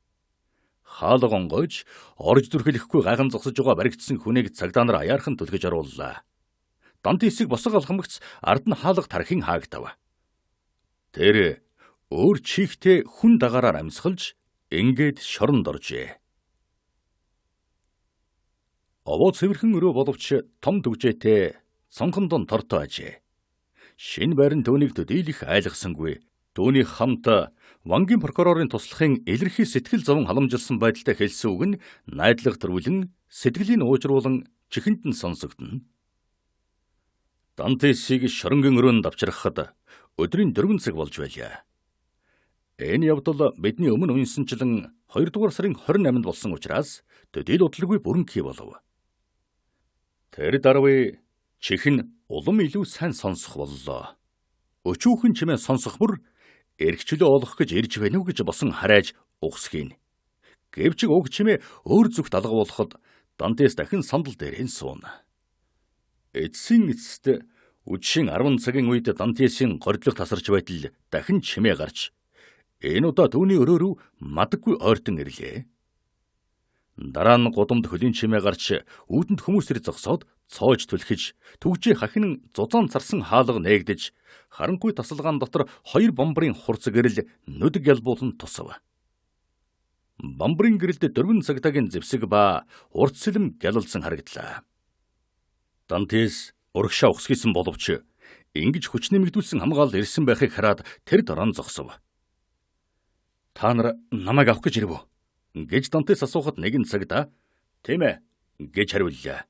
A: Хаалга онгойж орж зүрхлэхгүй гайхан зогсож байгаа баригдсан хүнийг цагдаа нар аяархан түлхэж орууллаа. Дантесийг босго алхамгц ард нь хаалга тархин хаагдав. Тэр өөр чихтэй хүн дагаараар амьсгалж ингээд шоронд оржээ. Овоо цэвэрхэн өрөө боловч том дүгжээтэй цонхондон тортой ажээ. Шинэ байран түүнийг төдийлөх айлгсангүй. Түүний хамт Вангийн прокурорын туслахын илэрхий сэтгэл зовон халамжилсан байдалтай хэлсэн үг нь найдлага төрүүлэн сэтгэлийн уужруулан чихэнд нь сонсогдно. Дантесийг шоронгийн өрөөнд авчрахад өдрийн 4 цаг болж байлаа. Энэ явдал бидний өмнө үнсэнчлэн 2 дугаар сарын 28-нд болсон учраас төдийл удалгүй бүрэн хий болов. Тэр даруй чихэн улам илүү сайн сонсох боллоо. Өчүүхэн чимээ сонсох бүр эргчлөө олох гэж ирж байна уу гэж босон харайж угсхийн. Гэвч уг чимээ өөр зүгт алга болоход Дантес дахин сандал дээрэн сууна. Эцсийн эцэст үдшийн 10 цагийн үед Дантесийн гордлог тасарч байтал дахин чимээ гарч Энэ удаа түүний өрөө рүү мадаггүй ойртон ирлээ. Дараа нь гудамд хөлийн чимээ гарч үүдэнд хүмүүсээр зогсоод цоож түлхэж түгжээ хахин зузаан царсан хаалга нээгдэж харанхуй тасалгаан дотор 2 бамбарын хурцэг гэрэл нүдэг ялбуулан тусав. Бамбарын гэрэлд 4 цагтаагийн зэвсэг ба урт сэлэм гялалсан харагдлаа. Дантес урагшаа ухсгийсэн боловч ингэж хүч нэмэгдүүлсэн хамгаалал ирсэн байхыг хараад тэр дорон зогсов. Та нар намайг авах гэж ирв үү? Гэж Дантес асуухад нэгэн цагта "Тийм ээ" гэж хариуллаа.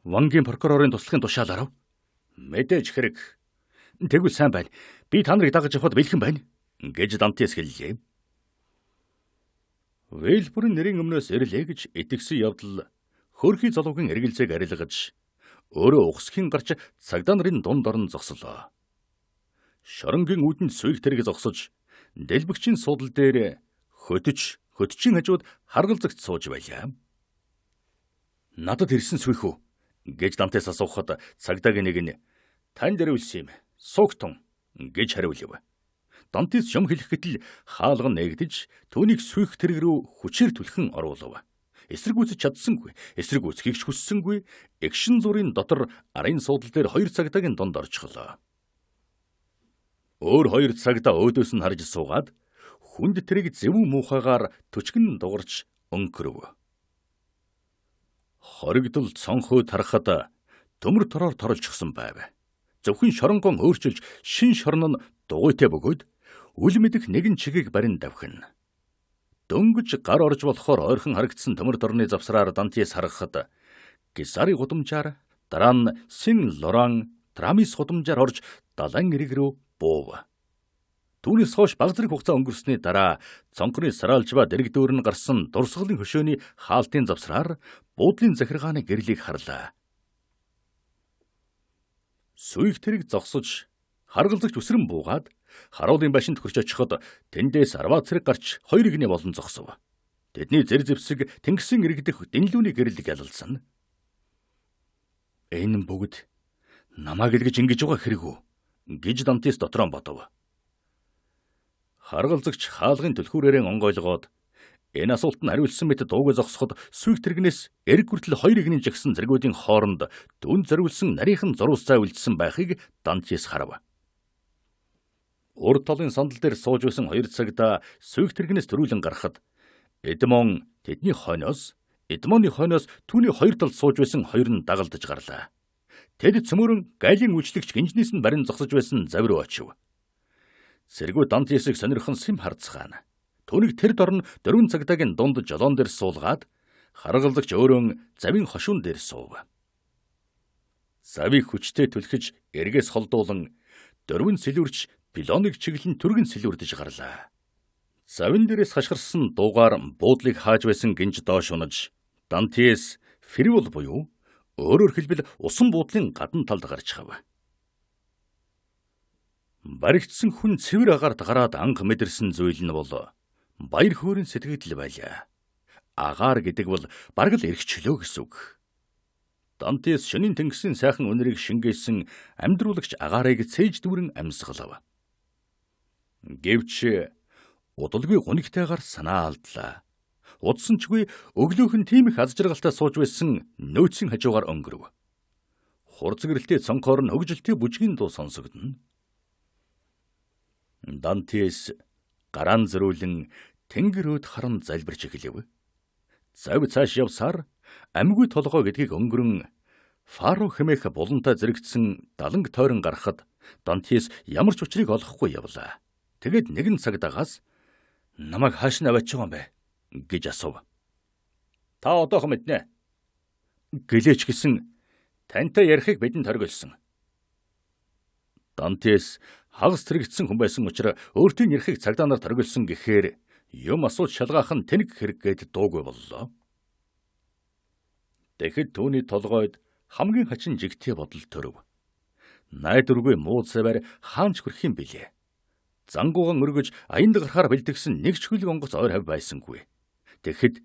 A: Вангийн прокурорын туслахын тушаалаар "Мэдээж хэрэг. Тэгвэл сайн байна. Би та нарыг дагаж явахад бэлхэн байна" гэж Дантес хэллээ. Вэлбүрэн нэрийн өмнөөс ирлээ гэж итгэсэн явдал хөрхий залуугийн эргэлзээг арилгаж өөрөө ухсхийн гарч цагдаа нарын дунд орон зогслоо. Шоронгийн үүдэнд сүйх тэрэг зогсож дэлбэгчийн суудал дээр хөтчийн хажууд харгалзагт сууж байлаа. "Надад ирсэн сүйх үү?" гэж Дантес асуухад цагдаагийн нэг нь "Танд ирүүлсэн юм. Суугтун" гэж хариулв. Дантес юм хэлэх гэтэл хаалга нээгдэж түүнийг сүйх тэрэг рүү хүчээр түлхэн оруулав. Эсрэгүүцэж чадсангүй, эсрэгүүцхийг ч хүссэнгүй, эгшин зургийн дотор арын суудал дээр 2 цагдаагийн донд орчихлоо. Өөр 2 цагдаа өөдөөс нь харж суугаад хүнд тэрэг зэвүү муухайгаар төчгөн дугарч өнгөрөв. Хоригдол цонхоо тарахад төмөр тороор торлчихсон байв. Зөвхөн шоронгон өөрчилж шин шорон нь дугуйтай бөгөөд үл мэдэх нэгэн чигийг барин давхин. Дөнгөж гар орж болохоор ойрхон харагдсан төмөр дорны завсраар Дантес харахад Гисари гудамжаар дараа нь Син Лоран Трамис гудамжаар орж далайн эрэг рүү буув. Түүнээс хойш баг зэрэг хугацаа өнгөрсөний дараа цонхны сараалж ба дэрэг дөөр нь гарсан дурсгалын хөшөөний хаалтын завсраар буудлын захиргааны гэрлийг харлаа. Сүйх тэрэг зогсож харгалзагч үсрэн буугаад харуулын байшинд хурж очиход тэндээс арваа цэрэг гарч 2 игнэ болон зогсов. Тэдний зэр зэвсэг тэнгисийн иргэдэх дэнлүүний гэрэл гялалсан. "Энэ бүгд намайг илгэж ингэж байгаа хэрэггүй" гэж Дантес дотроо бодов. Харгалзагч хаалгын түлхүүрээрээ онгойлгоод энэ асуултанд хариулсан мэт дууг зогсоход сүйх тэрэгнээс эрг хүртэл 2 игнийн жагсан зэргүүдийн хооронд дүнд зориулсан нарийнхан зурвас цай үлдсэн байхыг Дантес харав. Урд талын сандал дээр сууж байсан 2 цагдаа сүйх тэрэгнээс төрүүлэн гарахад Эдмон тэдний хойноос, Эдмоны хойноос түүний 2 талд сууж байсан 2 нь дагалдаж гарлаа. Тэд цөмөрөн гайлийн үйлчлэгч гинжнээс нь барин зогсож байсан зав руу очив. Зэргүү Дантесийг сонирхон Сим харцгаана. Түүнийг тэр дорн 4 цагдаагийн дунд жолоон дээр суулгаад харгалзагч өөрөө завийн хошуун дээр суув. Завийг хүчтэй түлхэж эргээс холдуулан 4 сэлүүрч пилоныг чиглэн түргэн сэлүүрдэж гарлаа. Завин дээрээс хашгирсан дуугаар буудлыг хааж байсан гинж доош унаж Дантес Фривол буюу өөрөөр хэлбэл усан буудлын гадна талд гарч хав. Баригдсан хүн цэвэр агаарт гараад анх мэдэрсэн зүйл нь бол баяр хөөрийн сэтгэгдэл байлаа. Агаар гэдэг бол бараг л эрхчлөө гэсэн үг. Дантес шөнийн тэнгисийн сайхан үнэрийг шингээсэн амьдруулагч агаарыг цээж дүүрэн амьсгалав. Гэвч удалгүй гунигтайгаар санаа алдлаа. Удсанчгүй өглөөхөн тийм их аз жаргалтай сууж байсан нөөцийн хажуугаар өнгөрөв. Хурцгэрэлтэй цонхоор нь хөгжилтэй бүжгийн дуу сонсогдно. Дантес гараан зөрүүлэн тэнгэрөөд харан залбирч эхлэв. Зав цааш явсаар амьгүй толгой гэдгийг өнгөрөн Фаро хэмээх булантай зэрэгцсэн даланг тойрон гарахад Дантес ямар ч учрыг олохгүй явлаа. Тэгэд нэгэн цагдаагаас "Намайг хааш нь аваач байгаа юм бэ?" гэж асуув. "Та одоохон мэднэ." Гэлээч гисэн "Тантай ярихыг бидэнд хоригдсон." Дантес хагас тэрэгдсэн хүн байсан учраас өөртөө ярихыг цагдаа нарт хоригдсон гэхээр юм асууж шалгаах нь тэнэг хэрэг гээд дуугүй боллоо. Тэгэхэд түүний толгойд хамгийн хачин жигтэй бодол төрөв. Найдваргүй муу цаваар хаанч хүрэх юм билээ. Зангууган өргөж аянд гарахаар бэлтгэсэн нэг ч хөлөг онгоц ойр хав байсангүй. Тэгэхэд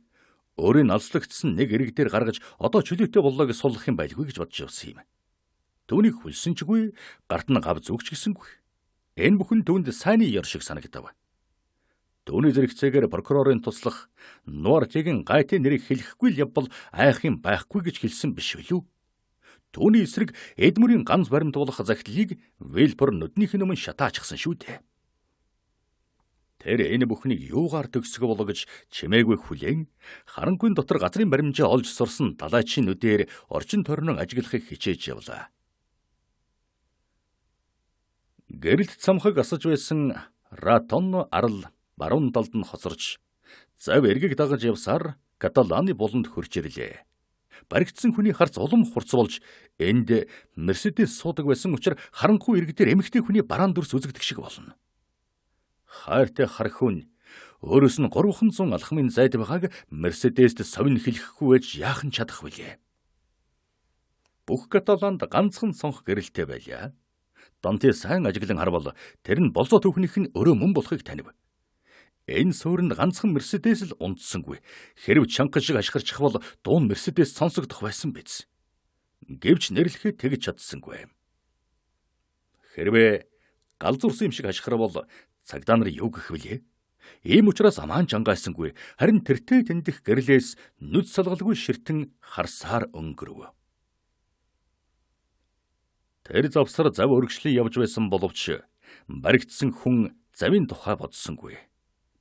A: өөрийн алслагдсан нэг эрэг дээр гаргаж одоо чөлөөтэй боллоо гэж суллах юм байлгүй гэж бодож явсан юм. Түүнийг хүлсэн чгүй, гарт нь гав зүгч гисэнгүй. Энэ бүхэн түүнд сайнны ёр шиг санагдав. Түүний зэрэгцээгээр прокурорын туслах Нуартигийн гайтын нэрийг хэлэхгүй л явбал айх юм байхгүй гэж хэлсэн биш билүү. Түүний эсрэг Эдмүрийн ганц баримт болох захидлыг Вильпер нүднийхэн өмнө шатаачихсан шүү дээ. Тэр энэ бүхнийг юугаар төгсгө болоо гэж чимээгүй хүлээн харанхуйн дотор газрын баримжаа олж сурсан далайчийн нүдээр орчин тойрнон ажиглахыг хичээж явлаа. Гэрэлт цамхаг асаж байсан Ратон арал баруун талд нь хоцорч зав эргэг дагаж явсаар Каталаны буланд хурж ирлээ. Баригдсан хүний харц улам хурц болж энд Мерседес суудаг байсан учраас харанхуй иргэдээр эмэгтэй хүний бараан дүрс үзэгдэх шиг болно. Хайртай харах хүн өөрөөс нь 300 алхмын зайд байгааг Мерседест совин хэлэхгүй байж яахан чадах вүлээ. Бүх Каталанд ганцхан сонх гэрэлтэй байлаа. Данте сайн ажиглан харвал тэр нь болзоо түүхнийх нь өрөө мөн болохыг танив. Энэ суурьнд ганцхан Мерседес л унтсангүй. Хэрв чанга шиг ашгарчих бол дуун Мерседес сонсогдох байсан биз. Гэвч нэрлэхэд тэгж чадсангүй. Хэрвээ галзуурсан юм шиг ашгарвал цагдаа нар юу гэх вүлээ? Ийм учраас амаан чангайсангүй. Харин тэртээ тэндэх гэрлээс нүд салгалгүй ширтэн харсаар өнгөрөв. Тэр завсар зав өргөжлөн явж байсан боловч баригдсан хүн завын тухай бодсонгүй.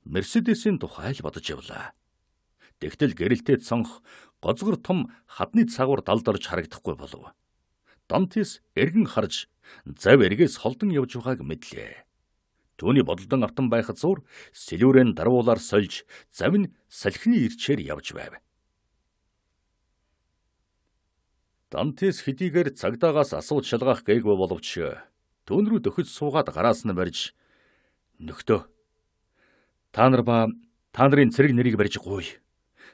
A: Мерседесийн тухай л бодож явлаа. Тэгтэл гэрэлтээ цонх гозгор том хадны цагвар далдарч харагдахгүй болов. Дантес эргэн харж зав эргээс холдон явж байгааг мэдлээ. Түүний бодолдон автан байхад зур сэлүүрэн дарвуулаар сольж зав нь салхины ирчээр явж байв. Дантес хэдийгээр цагдаагаас асууж шалгах гээгүй боловч түүн рүү дөхөж суугаад гараас нь барьж "Нөхдөө, та нарын цэрэг нэрийг барьж гуй.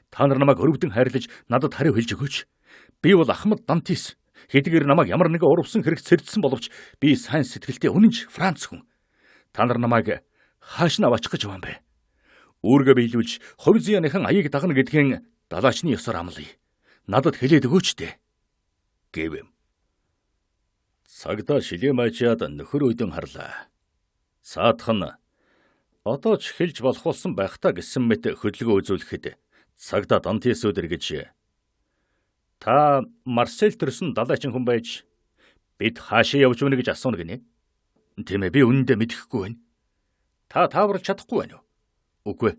A: Та нар намайг өрөвдөн хайрлаж надад хариу хэлж өгөөч. Би бол Ахмад Дантес. Хэдийгээр намайг ямар нэгэн урвсан хэрэг сэрдсэн боловч би сайн сэтгэлтэй үнэнч Франц хүн. Та нар намайг хааш нь аваачих гэж байна бэ? Үүргээ биелүүлж хувь зүйнийхэн аяыг дагна гэдгийн далаачны ёсоор амлая. Надад хэлээд өгөөч дээ" гэв. Цагдаа шилэмажаад нөхөр өдөн харлаа. Цаадах нь одоо ч хэлж болох болсон байх та гэсэн мэт хөдөлгөөн үзүүлэхэд цагдаа Дантес өдөр гэж "Та Марсель төрсөн далайчин хүн байж бид хаашаа явж өгнө гэж асууна гинэ. Тийм ээ, би үнэндээ мэдэхгүй байна. Та тааварлаж чадахгүй байна уу? Үгүй.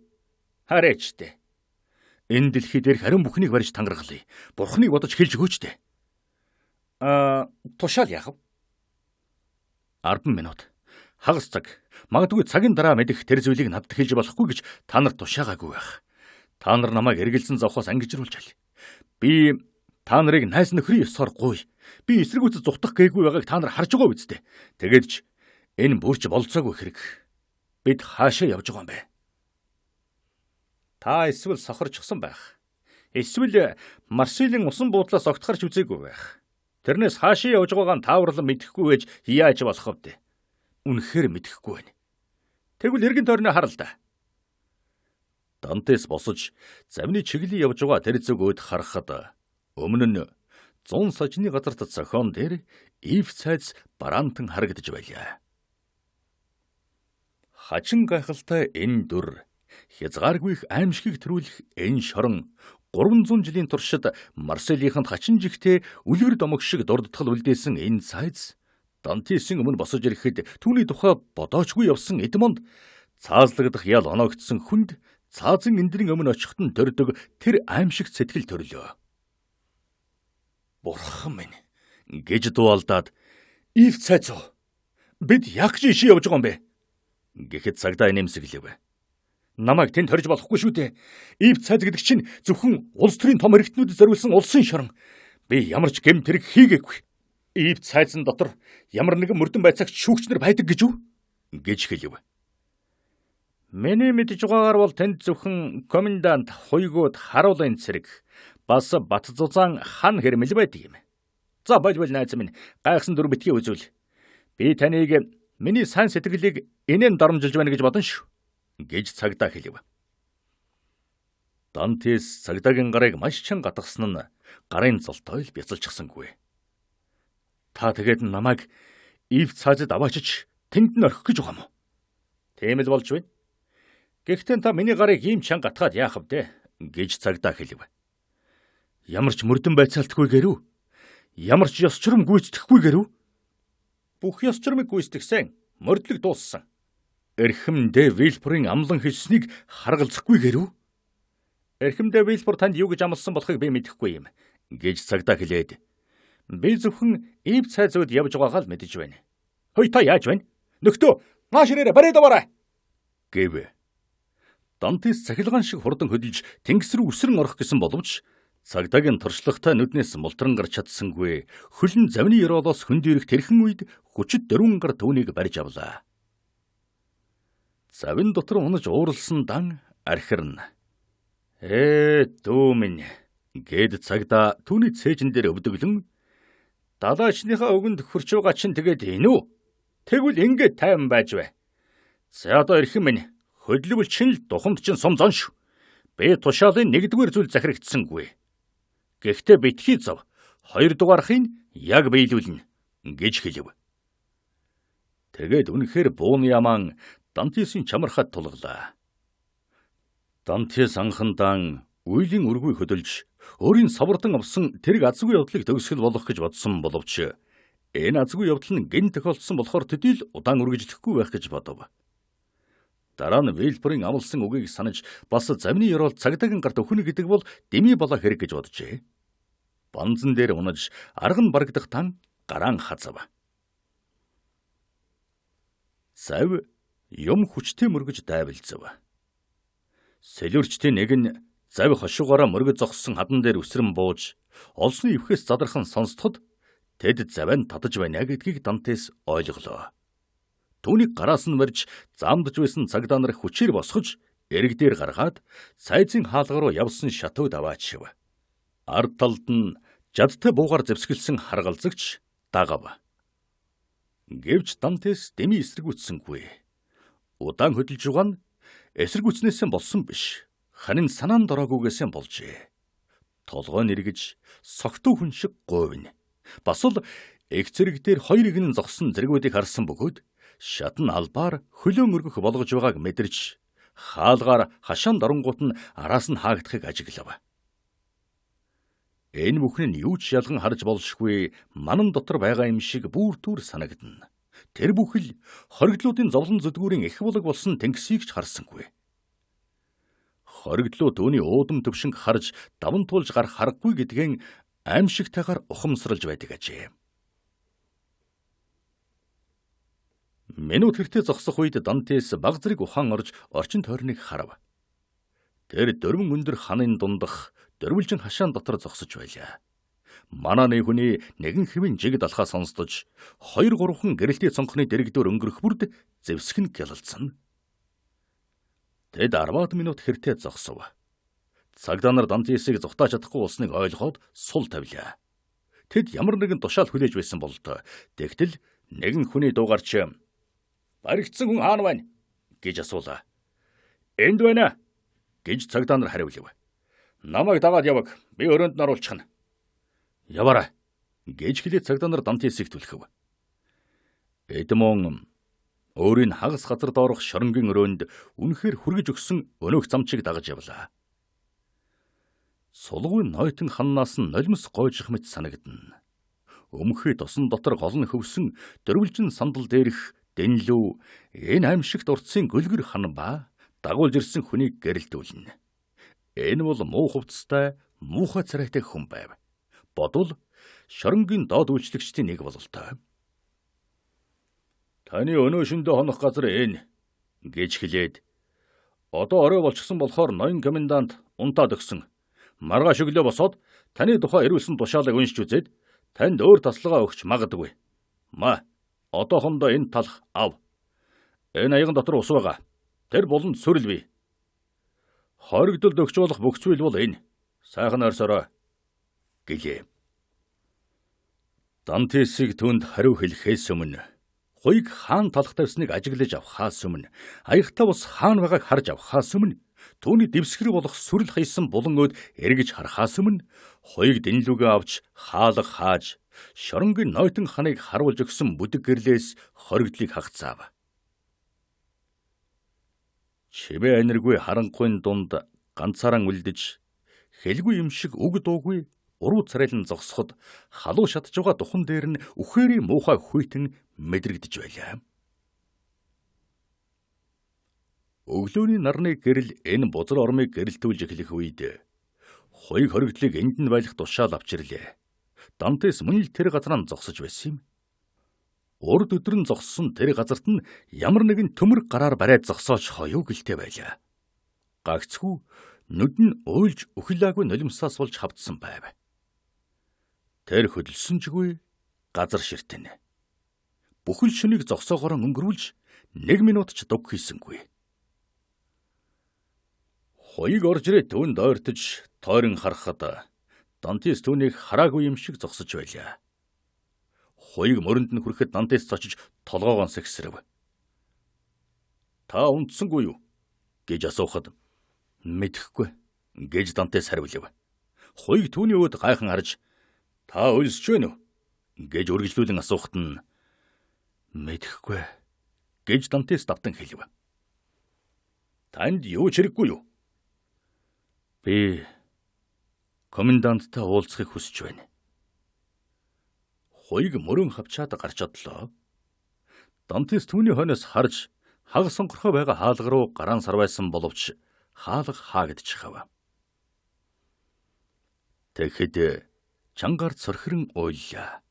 A: Хараач дээ. Энэ дэлхий дээр харин бүхнийг барьж тангаргалъя. Бурхныг бодож хэлж өгөөч дээ." Тушаал яах вэ? 10 минут. Хагас цаг. Магадгүй цагийн дараа мэдэх тэр зүйлийг надад хэлж болохгүй гэж та нар тушаагаагүй байх. Та нар намайг эргэлзэн зовхоос ангижруулж аль. Би та нарыг найз нөхрийн ёсоор гуй. Би эсрэгүүц зүхтах гээгүй байгааг та нар харж байгаа үсттэй. Тэгээд ч энэ бүрч болцоогүй хэрэг. Бид хаашаа явж байгаа юм бэ? Та эсвэл сохорчсон байх. Эсвэл Марселийн усан буудлаас огтхарч үзээгүй байх. Тэрнээс хаашаа явж байгааг нь тааварлан мэдэхгүй байж яаж болох вэ? Үнэхээр мэдэхгүй байна. Тэгвэл эргэн тойрны харал та. Дантес босож завны чиглэл явж байгаа тэр зүгөөд харахад өмнө нь 100 сажны газарт зохион дээр Ив цайз бараантан харагдаж байлаа. Хачин гайхалтай энэ дүр хязгааргүйх аимшигыг төрүүлэх энэ шорон 300 жилийн туршид Марселийнханд хачин жигтэй үлгэр домог шиг дурдтгал үлдээсэн энэ цайз Дантесийн өмнө босож ирэхэд түүний тухай бодоочгүй явсан Эдмонд цаазлагдах ял оноогдсон хүнд цаазын эндрийн өмнө очиход нь дөрдөг тэр аимшиг сэтгэл төрлөө. Бурхан минь гэж дуалдаад "Ив цайз уу? Бид яг ч ишээ явж байгаа юм бэ?" гэхэд цагдаа нэмсэглэв. "Намайг тэнд хорж болохгүй шүү дээ. Ив цайз гэдэг чинь зөвхөн улс төрийн том эрхтнүүдэд зориулсан улсын шорон. Би ямар ч гэмт хэрэг хийгээгүй. Ив цайзан дотор ямар нэгэн мөрдөн байцаагч шүүгчнэр байдаг гэж үү?" гэж хэлв. "Миний мэдж байгаагаар бол тэнд зөвхөн комендант хуйгууд харуулын цэрэг бас Батзузаан хан хэрмэл байдаг юм. За болбол найз минь гайхсан дүр битгий үзүүл. Би таныг миний сайн сэтгэлийг инээн дарамжилж байна гэж бодно шүү" гэж цагдаа хэлв. Дантес цагдаагийн гарыг маш чанга гатгсан нь гарын золтой л бяцалчихсангүй. "Та тэгээд намайг Ив цайзад аваачиж тэнд нь орхих гэж байгаа юм уу?" "Тийм л болж байна. Гэхдээ та миний гарыг ийм чанга гатгаад яах вэ гэж цагдаа хэлв. Ямар ч мөрдөн байцаалтгүй гэрүү. Ямар ч ёс журам гүйцэтгэхгүй гэрүү. Бүх ёс журамыг гүйцэтгсэн. Мөрдлөг дууссан. Эрхэмдээ Вильбурын амлан хэлснийг харгалзахгүй гэрүү. Эрхэмдээ Вильбур танд юу гэж амласан болохыг би мэдэхгүй юм гэж цагдаа хэлээд би зөвхөн ив цайзууд явж байгаагаа л мэдэж байна. Хөөе та яаж байна? Нөхдөө нааш ирээрэ барайд аваарай гэв. Дантес цахилгаан шиг хурдан хөдөлж тэнгис рүү үсрэн орох гэсэн боловч цагдаагийн туршлагатай нүднээс мултран гарч чадсангүй хөлн завны ёроолоос хөндөрөх тэрхэн үед хүчит дөрвөн гар түүнийг барьж авлаа. Завин дотор унаж ууралсан дан архирна. Дүү минь гэд цагдаа түүний цээжин дээр өвдөглөн далаачныхаа өгөнд хурч байгаа чинь тэгээд энэ үү? Тэгвэл ингээд тайван байж бай. За одоо эрхэм минь хөдөлгөл чинь л духамд чинь сум зон шүү. Би тушаалын нэгдүгээр зүйл захирагдсангүй. Гэхдээ битгий зов хоёрдугаархыг яг биелүүлнэ гэж хэлв. Тэгээд үнэхээр бууны яман Дантесийн чамархад тулглаа. Дантес анхандан үйлийн үргүй хөдөлж өөрийн савардан авсан тэрэг азгүй явдлыг төгсгөл болох гэж бодсон боловч энэ азгүй явдал нь гин тохиолдсон болохоор төдийл удаан үргэлжлэхгүй байх гэж бодов. Дараа нь Вильбурын амлсан үгийг санаж бас завны ёроол цагдаагийн гарт өхнө гэдэг бол дэмий болоо хэрэг гэж боджээ. Банзан дээр унаж арга нь барагдах тан гараан хазав. Зав юм хүчтэй мөргөж дайвалзав. Сэлүрчтийн нэг нь зав хошуугаараа мөргөж зогссон хадан дээр үсрэн бууж олсны эвхээс задрахын сонсдоход тэд заван татаж байна гэдгийг Дантес ойлголоо. Түүнийг гараас нь барьж заамдж байсан цагдаа нар хүчээр босгож эрэг дээр гаргаад цайзын хаалга руу явсан шатууд аваачив. Ард талд нь жадтай буугаар зэвсгэлсэн харгалзагч дагав. Гэвч Дантес дэмий эсэргүүцсэнгүй. Удаан хөдөлж байгаа нь эсэргүүцнээсээ болсон биш. Харин санаанд ороогүйгээсээ болжээ. Толгой нэргэж согтуу хүн шиг говьно. Бас л эг зэрэг дээр хоёр игэн зогсон зэргүүдийг харсан бөгөөд шатн албаар хөлөө мөргөх болгож байгааг мэдэрч хаалгаар хашаанд оронгууд нь араас нь хаагдахыг ажиглав. Энэ бүхэн нь юу ч ялган харж болшгүй манан дотор байгаа юм шиг бүр түр санагдана. Тэр бүхэл хоригдлуудын зовлон зүдгүүрийн их булаг болсон тэнгисийг ч харсангүй. Хоригдлуу түүний уудам төвшинг харж даван туулж гарах харахгүй гэдгэн аимшигтайгаар ухамсарлж байдаг ажээ. Минут хэртэ зогсох үед Дантес баг зэрэг ухаан орж орчин тойрныг харав. Тэр дөрвөн өндөр ханын дундах дөрвөлжин хашаан дотор зогсож байлаа. Манааны хүний нэгэн хэвэн жиг далхаа сонсдож, 2-3хан гэрэлтээ цонхны дэрэгдээр өнгөрөх бүрд зэвсгэн гялалцсан. Тэд 10 минут хэртээ зогсов. Цагдаа нар Дантесийг зугатаа чадахгүй болсныг ойлгоод сул тавилаа. Тэд ямар нэгэн тушаал хүлээж байсан бололтой. Тэгтэл нэгэн хүний дуугарч "Баригдсан хүн хаана байна?" гэж асуулаа. "Энд байна" гэж цагдаа нар хариулв. "Намайг дагаад яваг. Би өрөөнд нь оруулчихна." "Яваарай" гэж хэлээд цагдаа нар Дантесийг түлхэв. Эдмон өөрийн хагас газар доорох шоронгийн өрөөнд үнэхээр хүргэж өгсөн өнөөх замчиг дагаж явлаа. Сулгүй нойтон ханнаас нь нулимс гойжих мэт санагдана. Өмхий тосон дотор гол нь хөвсөн дөрвөлжин сандал дээрх дэнлүү энэ аимшигт уртсын гөлгөр хан ба дагуулж ирсэн хүнийг гэрэлтүүлнэ. Энэ бол муу хувцастай, муухай царайтай хүн байв. Бодвол шоронгийн доод үйлчлэгчдийн нэг бололтой. "Таны өнөө шөндөө хонох газар энэ" гэж хэлээд "Одоо орой болчихсон болохоор ноён комендант унтаад өгсөн. Маргааш өглөө босоод таны тухай ирүүлсэн тушаалыг уншиж үзээд танд өөр тасалгаа өгч магадгүй. Одоохондоо энэ талх ав. Энэ аяган дотор ус байгаа. Тэр буланд сүрэл бий. Хоригдолд өгч болох бүх зүйл бол энэ. Сайхан ойрсорой" гэлээ. Дантесийг түнд хариу хэлэхээс өмнө, хуйг хаан талх тавьсныг ажиглаж авахаас өмнө, аягтаа бас хаан байгааг харж авахаас өмнө, түүний дэвсгэр болох сүрэл хайсан булан өд эргэж харахаас өмнө, хуйг дэнлүүгээ авч хаалга хааж, шоронгийн нойтон ханыг харуулж өгсөн бүдэг гэрлээс хоригдлыг хагацаав. Чимээ аниргүй харанхуйн дунд ганцаараа үлдэж хэлгүй юм шиг үг дуугүй уруу царайлан зогсоход халуу шатж байгаа духан дээр нь үхээрийн муухай хүйтэн мэдрэгдэж байлаа. Өглөөний нарны гэрэл энэ бузар ормыг гэрэлтүүлж эхлэх үед хоёрыг хоригдлыг энд нь байлах тушаал авч ирлээ. Дантес мөн л тэр газар нь зогсож байсан юм. Урд өдрөн зогссон тэр газарт нь ямар нэгэн төмөр гараар барайд зогсоож хоёу гэлтэй байлаа. Гагцгүй нүд нь уйлж өхлөөгүй нулимсаас болж хавдсан байв. Тэр хөдөлсөнчгүй газар ширтэн. Бүхэл шөнийг зогсоогоор өнгөрүүлж 1 минут ч дуг хийсэнгүй. Хоёуг орж ирээ түүнд ойртож тойрон харахад Дантес түүнийг хараагүй юм шиг зогсож байлаа. Хоёуг мөрөнд нь хүрэхэд Дантес цочиж толгоогоо сэгсрэв. Та унтсангүй юу гэж асуухад мэдэхгүй гэж Дантес хариулв. Хоёуг түүний өөд гайхан харж та өлсөж байна уу гэж үргэлжлүүлэн асуухад нь мэдэхгүй гэж Дантес давтан хэлв. Танд юу ч хэрэггүй юу? Би коменданттай уулзахыг хүсэж байна. Хоёуг мөрөн хавчаад гарч одлоо. Дантес түүний хойноос харж хаг сонгорхой байгаа хаалга руу гараан сарвайсан боловч хаалга хаагдчихав. Тэгэхэд чангаар цорхирон уйллаа.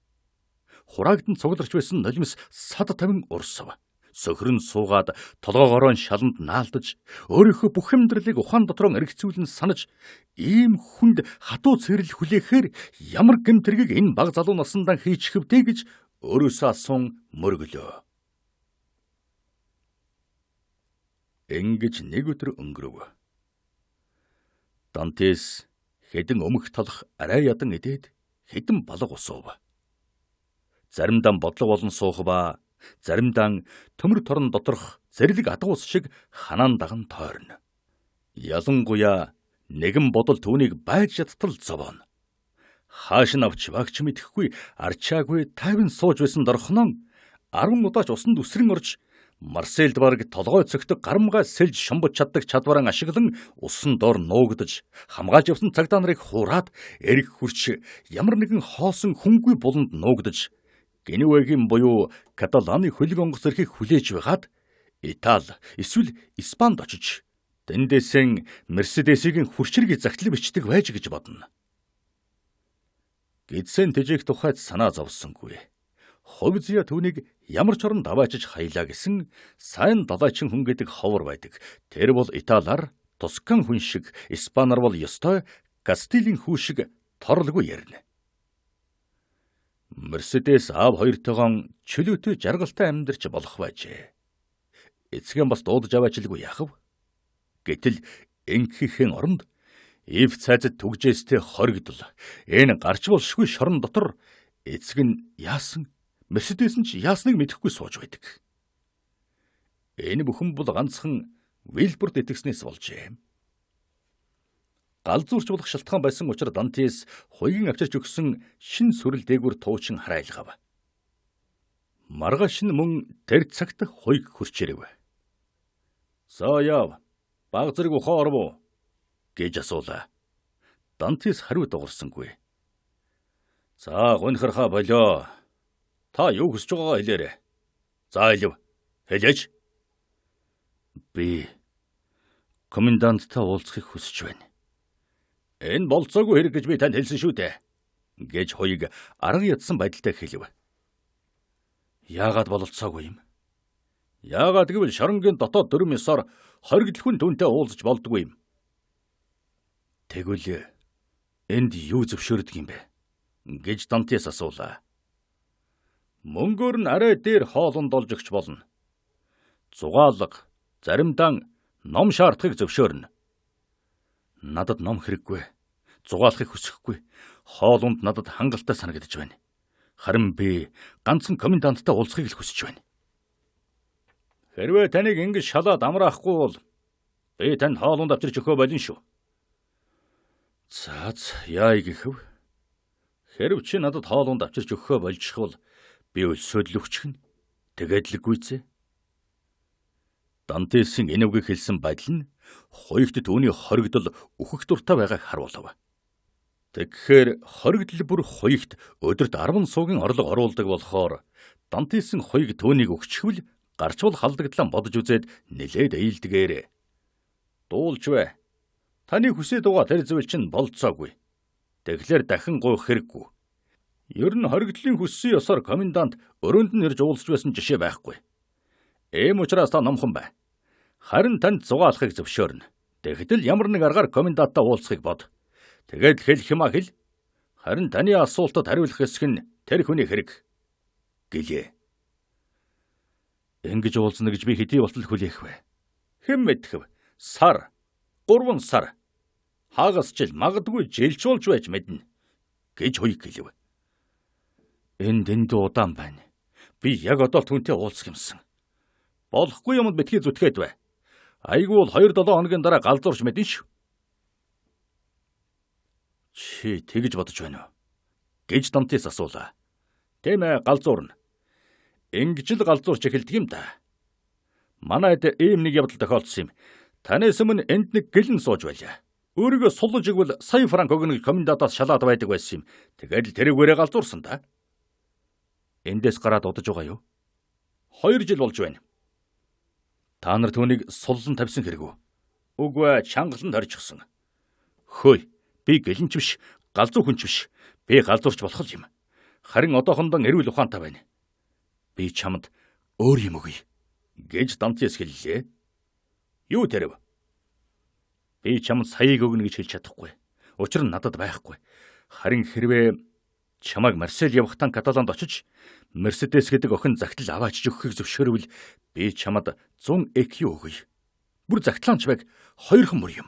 A: Хураагдан цугларч байсан нулимс сад тавин урсав. Сөхрөн суугаад толгоогоороо шаланд наалдаж өөрийнхөө бүх амьдралыг ухаан дотроо эргэцүүлэн санаж ийм хүнд хатуу цэрэл хүлээхээр ямар гэмтэргийг энэ баг залуу насандаа хийчих вдэ гэж өөрөөсөө асуун мөргөлөө. Ингэж нэг өдөр өнгөрөв. Дантес хэдэн өмх толох арай ядан идээд хэдэн балга усуув. Заримдаа бодлого болон суух ба заримдаа төмөр торон доторх зэрлэг адгуус шиг ханаан даган тойрно. Ялангуяа нэгэн бодол түүнийг байж ядтал зовооно. Хааш нь авч багч мэдэхгүй арчаагүй тайван сууж байсан дорхоноо 10 удаач усанд үсрэн орж Марселд бараг толгой цогтөг гарамгаа сэлж шомбож чаддаг чадвараа ашиглан усан дор нуугдаж хамгааж явсан цагдаа нарыг хуураад эрг хүрч ямар нэгэн хоосон хүнгүй буланд нуугдаж Генуэгийн буюу Каталаны хөлөг онгоц эрхийг хүлээж байгаад Итали эсвэл Испанд очиж дэндээсэн Мерседесийн хүрчрэг загтлыг бичдэг байж гэж бодно. Гидсэн тэжээх тухайд санаа зовсонгүй. Хувь зэя түүнийг ямар ч орон даваачиж хаялаа гэсэн сайн далайчин хүн гэдэг ховор байдаг. Тэр бол Италиар Тоскан хүн шиг, Испанаар бол ёстой Кастилийн хүү шиг торлгүй ярина. Мерседес аав хоёртойгоо чөлөөтэй жаргалтай амьдарч болох байжээ. Эцэг нь бас дуудаж аваачлгүй яахав. Гэтэл энхихэн оронд Ив цайзад түгжээстэй хоригдол. Энэ гарч болшгүй шорон дотор эцэг нь яасан, Мерседес нь ч яасныг мэдэхгүй сууж байдаг. Энэ бүхэн бол ганцхан Вилберт итгэснээс болжээ. Галзуурч болох шалтгаан байсан учраас Дантес хоёрын авчирч өгсөн шин сүрэл дээгүүр туучин хараайлгав. Маргааш нь мөн тэр цагт хоёг хурч ирэв. "За яав, баг зэрэг ухаа орвоо" гэж асуулаа. Дантес хариу дуурсангүй. "За гонхорхоо болоо. Та юу хүсэж байгаагаа хэлээрэй. За хэлв. Хэлээч." "Би коменданттай уулзахыг хүсэж байна." "Энэ болцоогүй хэрэг гэж би танд хэлсэн шүү дээ" гэж хоёг арга ядсан байдалтай хэлв. "Яагаад бололцоогүй юм?" "Яагаад гэвэл шоронгийн дотоод дүрм ёсоор хоригдлын түнтэй уулзаж болдгүй юм." "Тэгвэл энд юу зөвшөөрдөг юм бэ?" гэж Дантес асуулаа. "Мөнгөөр нь арай дээр хоолунд олж өгч болно. Зугаалга, заримдаа ном шаардахыг зөвшөөрнө." "Надад ном хэрэггүй. Зугаалахыг хүсэхгүй. Хоолунд надад хангалттай санагдаж байна. Харин би ганцхан коменданттай уулзахыг л хүсэж байна." "Хэрвээ таныг ингэж шалаад амраахгүй бол би танд хоолунд авчирч өгөө болно шүү." "За яа гэхэв? Хэрв чи надад хоолунд авчирч өгөхөө болжхвол би өлсөөд л өгчихнэ. Тэгээд л гүйцээ." Дантесийн энэвгийг хэлсэн байдал нь хоёрт түүний хоригдол өөхөх дуртай байгааг харуулв. Тэгэхээр хоригдол бүр хоёрт өдөрт 10 суугийн орлого оруулдаг болохоор Дантесийн хоёрыг түүнийг өгчихвэл гарчвал халдагдлаа бодож үзээд нэлээд ээлдгээрээ. Дуулж бай. Таны хүсээд байгаа тэр зүйл чинь болцоогүй. Тэгэхээр дахин гуйх хэрэггүй. Ер нь хоригдлын хүссэн ёсоор комендант өрөөнд нь ирж уулзж байсан жишээ байхгүй. Ийм учраас та номхон бай. Харин танд зугаалахыг зөвшөөрнө. Тэгэхдээ ямар нэг аргаар комендантаа уулзахыг бод. Тэгээд хэлэх юмаа хэл. Харин таны асуултад хариулах хэсэг нь тэр хүний хэрэг гэлээ. Ингэж уулзна гэж би хэдий болтол хүлээх вэ? Хэн мэдхэв? Сар. 3 сар. Хагас жил магадгүй жилчүүлж байж мэднэ гэж хоёг гэлэв. Энэ дэндүү удаан байна. Би яг одоо түүнтэй уулзах юмсан. Болохгүй юмд битгий зүтгээд бай. Айгүй бол 2-7 хоногийн дараа галзуурч мэдэн шүү. Чи тэгж бодож байна уу? Гэж Дантес асуулаа. Тийм ээ, галзуурна. Ингэж л галзуурч эхэлдэг юм да. Манайд ийм нэг явдал тохиолдсон юм. Танаас өмнө энд нэг гэлэн сууж байлаа. Өөрийгөө сулж игвэл сая франк өгнө гэж комендантаас шалаад байдаг байсан юм. Тэгээд л тэрүүгээрээ галзуурсан да. Эндээс гараад удаж байгаа юу? 2 жил болж байна. Та нар түүнийг суллан тавьсан хэрэг үү? Үгүй, чангалан хорчихсон. Хөөе, би гэлэнч биш, галзуу хүнч биш. Би галзуурч болох юм. Харин одоохондоо эрүүл ухаантай байна. Би чамд өөр юм өгье гэж Дантес хэллээ. Юу тэрв? Би чамд саяыг өгнө гэж хэлж чадахгүй. Учир нь надад байхгүй. Харин хэрвээ чамайг Марсель явахтан Каталанд очиж Мерседес гэдэг охин загтал аваач өгөхийг зөвшөөрвөл би чамд 100 EQ өгье. Бүр загтлаанч байг 2 мөр юм.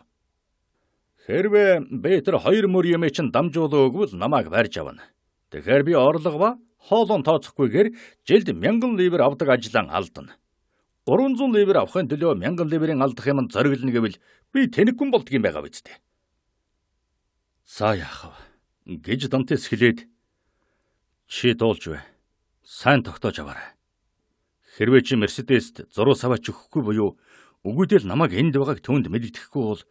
A: Хэрвээ би тэр 2 мөр юм чинь дамжуулаа өгвөл намайг барьж авна. Тэгэхээр би орлого ба хоолон тооцохгүйгээр жилд 1000 ливр авдаг ажлаа алдна. 300 ливр авахын төлөө 1000 ливрийн алдах юмд зориглоно гэвэл би тэнэггүй болдгийм байгаа биз дээ. За яах вэ? Гэж Дантес хэлээд чи дуулж бай. Сайн тогтоож аваарай. Хэрвээ чи Мерседест зуруу саваач өгөхгүй буюу өгөөдөл намайг энд байгааг түүнд мэддэхгүй бол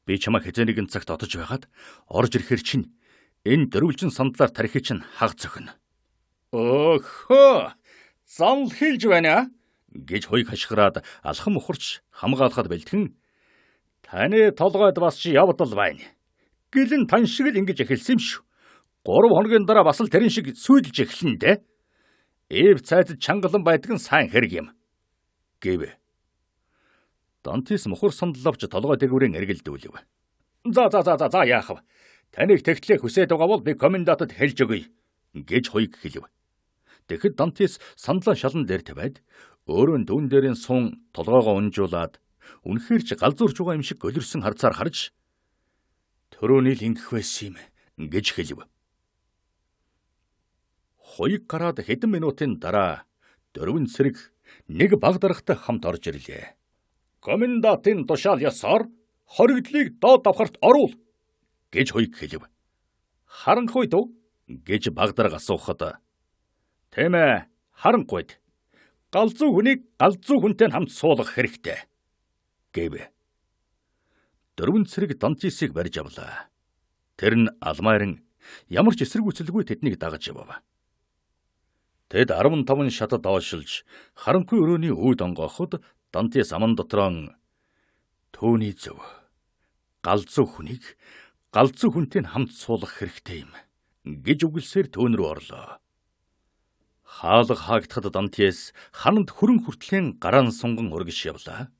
A: би чамайг хэзээ нэгэн цагт одож байгаад орж ирэхэр чинь энэ дөрвөлжин сандлаар тарихыг чинь хаг зөхнө. Өөхөө! Зам хэлж байна гэж хоёг хашгираад алхам ухарч хамгаалахад бэлтгэн таны толгойд бас чи явдал байна. Гэлэн тань шиг л ингэж эхэлсэн юм шүү. 3 хоногийн дараа бас л тэрэн шиг сүйдэлж эхэлнэ дээ. Эв цайд чангалан байдаг нь сайн хэрэг юм гэв. Дантес мухар сандал авч толгой дэгврийн эргэлдүүлв. За яах вэ? Таныг тэгтлээ хүсээд байгаа бол би комендантад хэлж өгье гэж хоёг хэлв. Тэгэхэд Дантес сандлаа шалан дээр тавиад өөрөө дүүн дээрийн сун толгоогоо унжуулад үнэхээр ч галзуурч байгаа юм шиг голирсэн харцаар харж төрөөний л ингэх байсан юм гэж хэлв. Хоёг гараад хэдэн минутын дараа дөрвөн цэрэг нэг баг даргатай хамт орж ирлээ. Комендантын тушаал ёсоор хоригдлыг доод давхарт оруул гэж хоёг хэлв. Харанхуй дөө гэж баг дарга асуухад тийм ээ, харанхуйд. Галзуу хүнийг галзуу хүнтэй хамт суулгах хэрэгтэй гэв. Дөрвөн цэрэг Дантесийг барьж авлаа. Тэр нь алмайран ямар ч эсэргүүцэлгүй тэднийг дагаж явав. Тэд 15 шатад доошилж харанхуй өрөөний үүд онгооход Дантес аман дотроо төөний зөв галзуу хүнийг галзуу хүнтэй хамт суулгах хэрэгтэй юм гэж үгэлсээр төөн рүү орлоо. Хаалга хаагдахад Дантес хананд хөрөн хүртлийн гараан сунган урагш явлаа.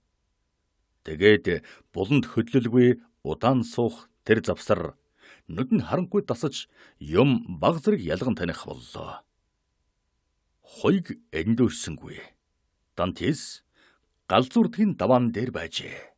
A: Тэгээд буланд хөдлөлгүй удаан суух тэр завсар нүдэн харанхуй дасаж юм баг зэрэг ялган таних боллоо. Хоёг эндөрсөнгүй. Дантес галзуурдгийн даваан дээр байжээ.